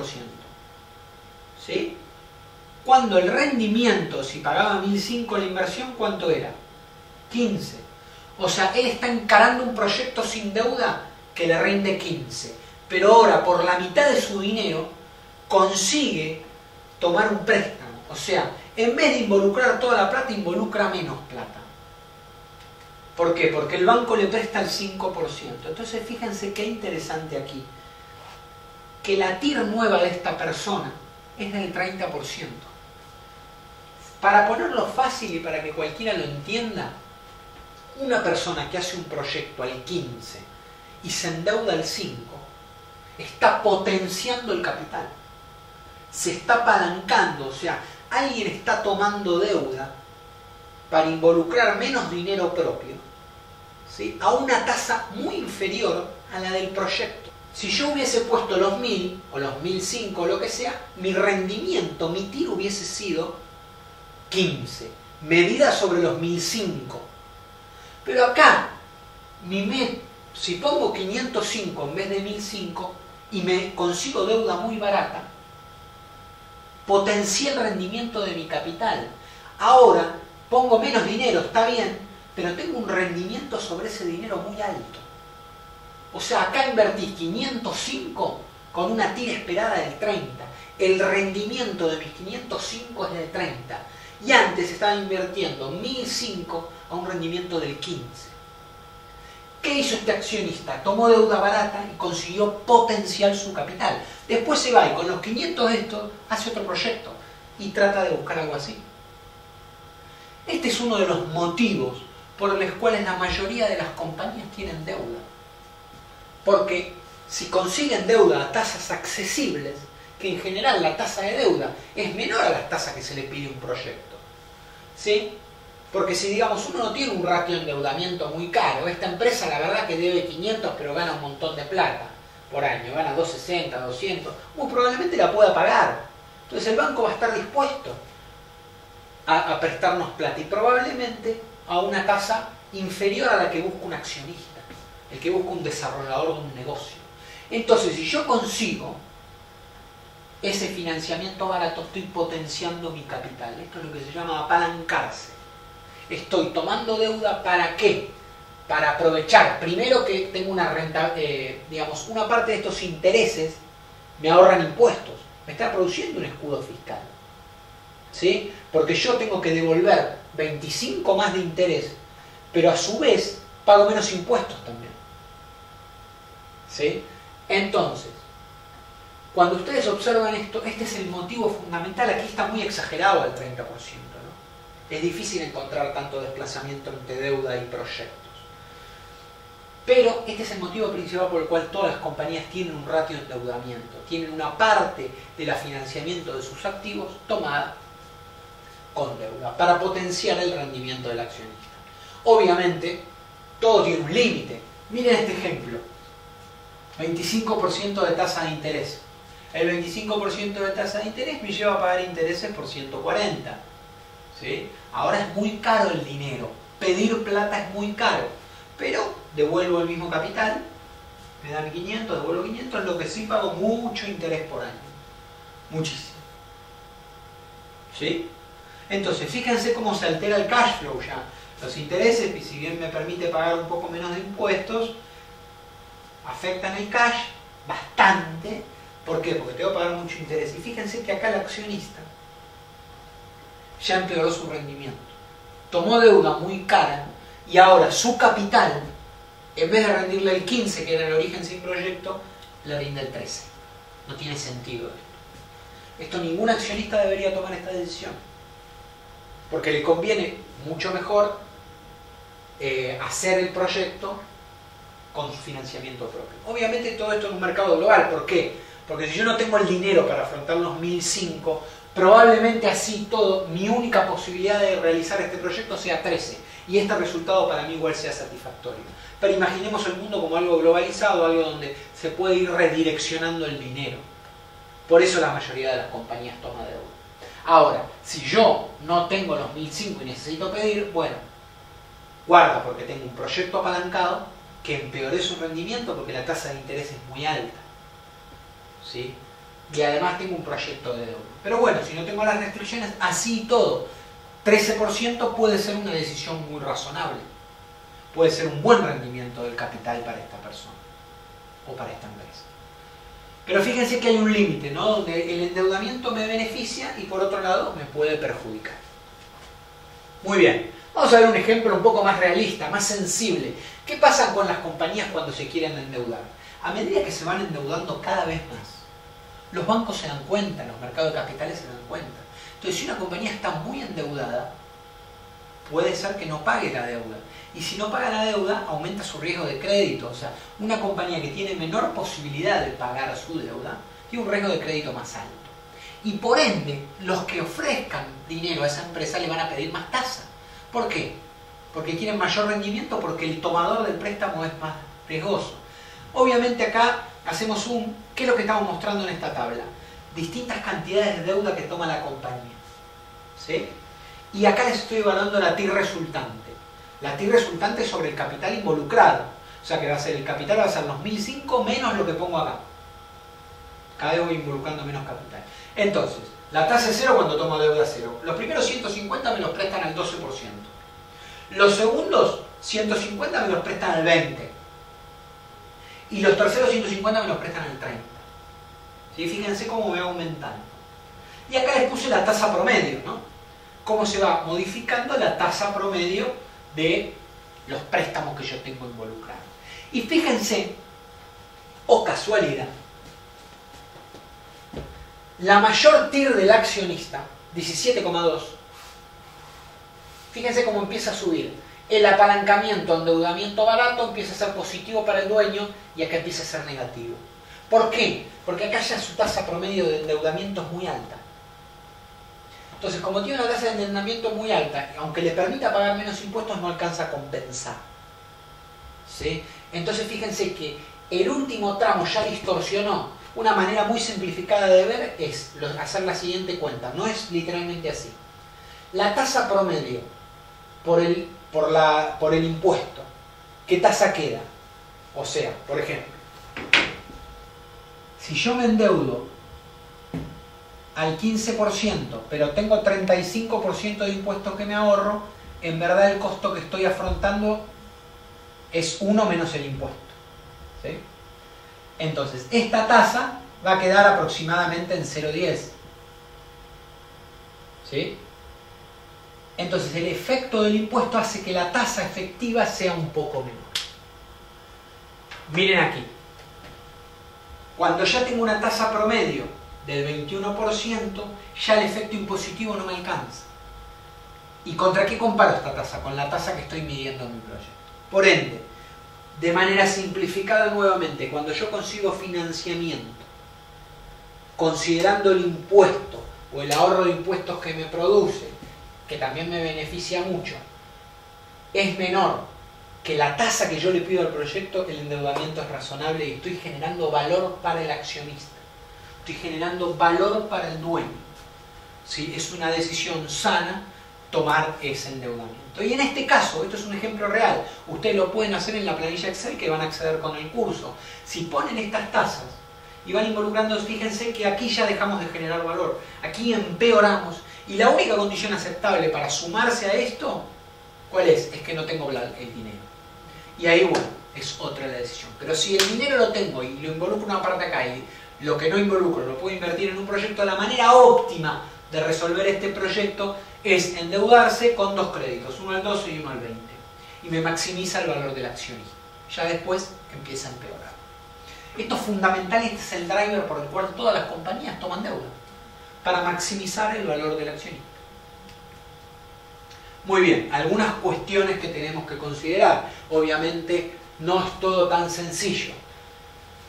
[SPEAKER 1] ¿Sí? Cuando el rendimiento, si pagaba 1.005 la inversión, ¿cuánto era? 15. O sea, él está encarando un proyecto sin deuda que le rinde 15. Pero ahora, por la mitad de su dinero, consigue tomar un préstamo. O sea, en vez de involucrar toda la plata, involucra menos plata. ¿Por qué? Porque el banco le presta el 5%. Entonces, fíjense qué interesante aquí. Que la TIR nueva de esta persona es del 30%. Para ponerlo fácil y para que cualquiera lo entienda, una persona que hace un proyecto al 15 y se endeuda al 5, está potenciando el capital. Se está apalancando, o sea, alguien está tomando deuda para involucrar menos dinero propio, ¿sí? A una tasa muy inferior a la del proyecto. Si yo hubiese puesto los 1.000 o los 1.005 o lo que sea, mi rendimiento, mi TIR hubiese sido 15, medida sobre los 1.005. Pero acá, si pongo 505 en vez de 1.005 y me consigo deuda muy barata, potencié el rendimiento de mi capital. Ahora pongo menos dinero, está bien, pero tengo un rendimiento sobre ese dinero muy alto. O sea, acá invertí 505 con una TIR esperada del 30. El rendimiento de mis 505 es del 30. Y antes estaba invirtiendo 1.005 a un rendimiento del 15. ¿Qué hizo este accionista? Tomó deuda barata y consiguió potenciar su capital. Después se va y con los 500 de esto hace otro proyecto y trata de buscar algo así. Este es uno de los motivos por las cuales la mayoría de las compañías tienen deuda. Porque si consiguen deuda a tasas accesibles, que en general la tasa de deuda es menor a la tasa que se le pide a un proyecto, ¿sí? Porque si, digamos, uno no tiene un ratio de endeudamiento muy caro, esta empresa la verdad que debe 500 pero gana un montón de plata por año, gana 260, 200, muy probablemente la pueda pagar. Entonces el banco va a estar dispuesto a prestarnos plata y probablemente a una tasa inferior a la que busca un accionista, el que busca un desarrollador de un negocio. Entonces, si yo consigo ese financiamiento barato, estoy potenciando mi capital. Esto es lo que se llama apalancarse. Estoy tomando deuda, ¿para qué? Para aprovechar, primero que tengo una renta, digamos, una parte de estos intereses me ahorran impuestos, me está produciendo un escudo fiscal, ¿sí? Porque yo tengo que devolver 25 más de interés, pero a su vez pago menos impuestos también, ¿sí? Entonces, cuando ustedes observan esto, este es el motivo fundamental. Aquí está muy exagerado el 30%, ¿no? Es difícil encontrar tanto desplazamiento entre deuda y proyectos. Pero este es el motivo principal por el cual todas las compañías tienen un ratio de endeudamiento. Tienen una parte del financiamiento de sus activos tomada con deuda para potenciar el rendimiento del accionista. Obviamente, todo tiene un límite. Miren este ejemplo. 25% de tasa de interés. El 25% de tasa de interés me lleva a pagar intereses por 140. ¿Sí? Ahora es muy caro el dinero. Pedir plata es muy caro. Pero devuelvo el mismo capital. Me dan 500, devuelvo 500. En lo que sí pago mucho interés por año. Muchísimo. ¿Sí? Entonces, fíjense cómo se altera el cash flow ya. Los intereses, y si bien me permite pagar un poco menos de impuestos, afectan el cash bastante. ¿Por qué? Porque tengo que pagar mucho interés. Y fíjense que acá el accionista ya empeoró su rendimiento. Tomó deuda muy cara y ahora su capital, en vez de rendirle el 15, que era el origen sin proyecto, le rinde el 13. No tiene sentido esto. Esto ningún accionista debería tomar esta decisión. Porque le conviene mucho mejor hacer el proyecto con su financiamiento propio. Obviamente todo esto en un mercado global. ¿Por qué? Porque si yo no tengo el dinero para afrontar los 1005, probablemente así todo, mi única posibilidad de realizar este proyecto sea 13. Y este resultado para mí igual sea satisfactorio. Pero imaginemos el mundo como algo globalizado, algo donde se puede ir redireccionando el dinero. Por eso la mayoría de las compañías toma deuda. Ahora, si yo no tengo los 1005 y necesito pedir, bueno, guarda, porque tengo un proyecto apalancado que empeoré su rendimiento porque la tasa de interés es muy alta, ¿sí? Y además tengo un proyecto de deuda. Pero bueno, si no tengo las restricciones, así y todo, 13% puede ser una decisión muy razonable. Puede ser un buen rendimiento del capital para esta persona o para esta empresa. Pero fíjense que hay un límite, ¿no? Donde el endeudamiento me beneficia y por otro lado me puede perjudicar. Muy bien. Vamos a ver un ejemplo un poco más realista, más sensible. ¿Qué pasa con las compañías cuando se quieren endeudar? A medida que se van endeudando cada vez más, los bancos se dan cuenta, los mercados de capitales se dan cuenta. Entonces, si una compañía está muy endeudada, puede ser que no pague la deuda. Y si no paga la deuda, aumenta su riesgo de crédito. O sea, una compañía que tiene menor posibilidad de pagar su deuda, tiene un riesgo de crédito más alto. Y por ende, los que ofrezcan dinero a esa empresa le van a pedir más tasa. ¿Por qué? Porque quieren mayor rendimiento, porque el tomador del préstamo es más riesgoso. Obviamente acá hacemos ¿qué es lo que estamos mostrando en esta tabla? Distintas cantidades de deuda que toma la compañía. ¿Sí? Y acá les estoy evaluando la TIR resultante. La TIR resultante sobre el capital involucrado. O sea que va a ser el capital va a ser los 1005 menos lo que pongo acá. Cada vez voy involucrando menos capital. Entonces, la tasa es 0 cuando tomo deuda 0. Los primeros 150 me los prestan al 12%. Los segundos 150 me los prestan al 20%. Y los terceros 150 me los prestan al 30%. ¿Sí? Fíjense cómo va aumentando. Y acá les puse la tasa promedio, ¿no? Cómo se va modificando la tasa promedio de los préstamos que yo tengo involucrados. Y fíjense, oh casualidad, la mayor TIR del accionista, 17,2. Fíjense cómo empieza a subir. el apalancamiento, endeudamiento barato, empieza a ser positivo para el dueño y acá empieza a ser negativo. ¿Por qué? Porque acá ya su tasa promedio de endeudamiento es muy alta. Entonces, como tiene una tasa de endeudamiento muy alta, aunque le permita pagar menos impuestos, no alcanza a compensar. ¿Sí? Entonces, fíjense que el último tramo ya distorsionó. Una manera muy simplificada de ver es hacer la siguiente cuenta. No es literalmente así. La tasa promedio por el impuesto, ¿qué tasa queda? O sea, por ejemplo, si yo me endeudo al 15%, pero tengo 35% de impuestos que me ahorro, en verdad el costo que estoy afrontando es 1 menos el impuesto. ¿Sí? Entonces, esta tasa va a quedar aproximadamente en 0,10. ¿Sí? Entonces, el efecto del impuesto hace que la tasa efectiva sea un poco menor. Miren aquí. Cuando ya tengo una tasa promedio del 21%, ya el efecto impositivo no me alcanza. ¿Y contra qué comparo esta tasa? Con la tasa que estoy midiendo en mi proyecto. Por ende, de manera simplificada nuevamente, cuando yo consigo financiamiento, considerando el impuesto o el ahorro de impuestos que me produce, que también me beneficia mucho, es menor que la tasa que yo le pido al proyecto, el endeudamiento es razonable y estoy generando valor para el accionista. Estoy generando valor para el dueño. ¿Sí? Es una decisión sana tomar ese endeudamiento. Y en este caso, esto es un ejemplo real, ustedes lo pueden hacer en la planilla Excel que van a acceder con el curso. Si ponen estas tasas y van involucrando, fíjense que aquí ya dejamos de generar valor, aquí empeoramos, y la única condición aceptable para sumarse a esto, ¿cuál es? Es que no tengo el dinero. Y ahí, bueno, es otra la decisión. Pero si el dinero lo tengo y lo involucro una parte acá y lo que no involucro lo puedo invertir en un proyecto, la manera óptima de resolver este proyecto es endeudarse con 2 créditos, uno al 12 y uno al 20. Y me maximiza el valor del accionista. Ya después empieza a empeorar. Esto es fundamental y este es el driver por el cual todas las compañías toman deuda, para maximizar el valor del accionista. Muy bien, algunas cuestiones que tenemos que considerar. Obviamente no es todo tan sencillo.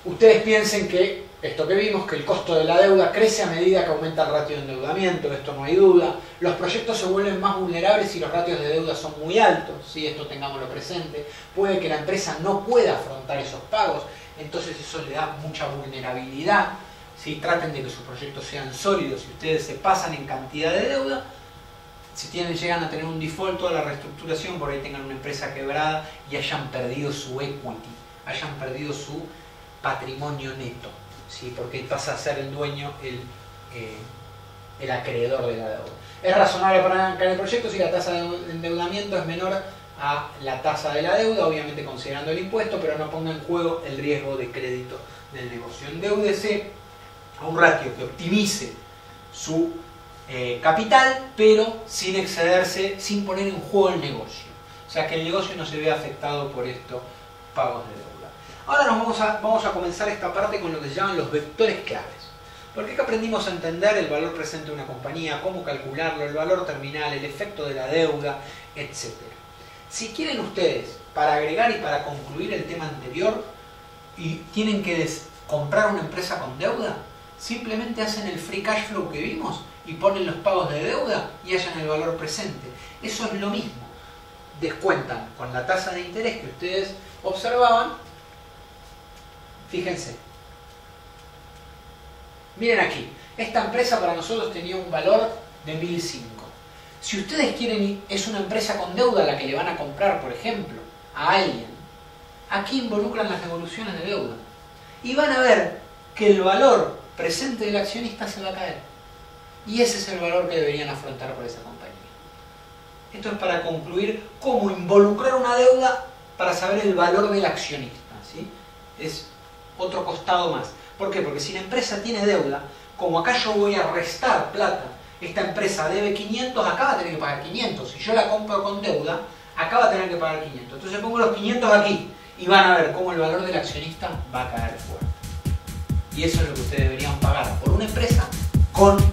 [SPEAKER 1] Ustedes piensen que esto que vimos, que el costo de la deuda crece a medida que aumenta el ratio de endeudamiento, esto no hay duda. Los proyectos se vuelven más vulnerables si los ratios de deuda son muy altos, ¿sí? Esto tengámoslo presente. Puede que la empresa no pueda afrontar esos pagos, entonces eso le da mucha vulnerabilidad. ¿Sí? Traten de que sus proyectos sean sólidos. Si ustedes se pasan en cantidad de deuda, si llegan a tener un default, toda la reestructuración, por ahí tengan una empresa quebrada y hayan perdido su equity, hayan perdido su patrimonio neto, ¿sí? Porque pasa a ser el dueño el acreedor de la deuda. Es razonable para arrancar el proyecto si la tasa de endeudamiento es menor a la tasa de la deuda, obviamente considerando el impuesto, pero no ponga en juego el riesgo de crédito del negocio. Endeúdese a un ratio que optimice su capital, pero sin excederse, sin poner en juego el negocio. O sea, que el negocio no se vea afectado por estos pagos de deuda. Ahora vamos a comenzar esta parte con lo que se llaman los vectores claves. Porque acá aprendimos a entender el valor presente de una compañía, cómo calcularlo, el valor terminal, el efecto de la deuda, etc. Si quieren ustedes, para agregar y para concluir el tema anterior, y tienen que comprar una empresa con deuda, simplemente hacen el free cash flow que vimos y ponen los pagos de deuda y hallan el valor presente. Eso es lo mismo. Descuentan con la tasa de interés que ustedes observaban. Fíjense. Miren aquí. Esta empresa para nosotros tenía un valor de 1.005. Si ustedes quieren, es una empresa con deuda a la que le van a comprar, por ejemplo, a alguien. Aquí involucran las devoluciones de deuda. Y van a ver que el valor presente del accionista se va a caer. Y ese es el valor que deberían afrontar por esa compañía. Esto es para concluir cómo involucrar una deuda para saber el valor del accionista, ¿sí? Es otro costado más. ¿Por qué? Porque si la empresa tiene deuda, como acá yo voy a restar plata, esta empresa debe 500, acá va a tener que pagar 500. Si yo la compro con deuda, acá va a tener que pagar 500. Entonces pongo los 500 aquí y van a ver cómo el valor del accionista va a caer fuerte. Y eso es lo que ustedes deberían pagar por una empresa con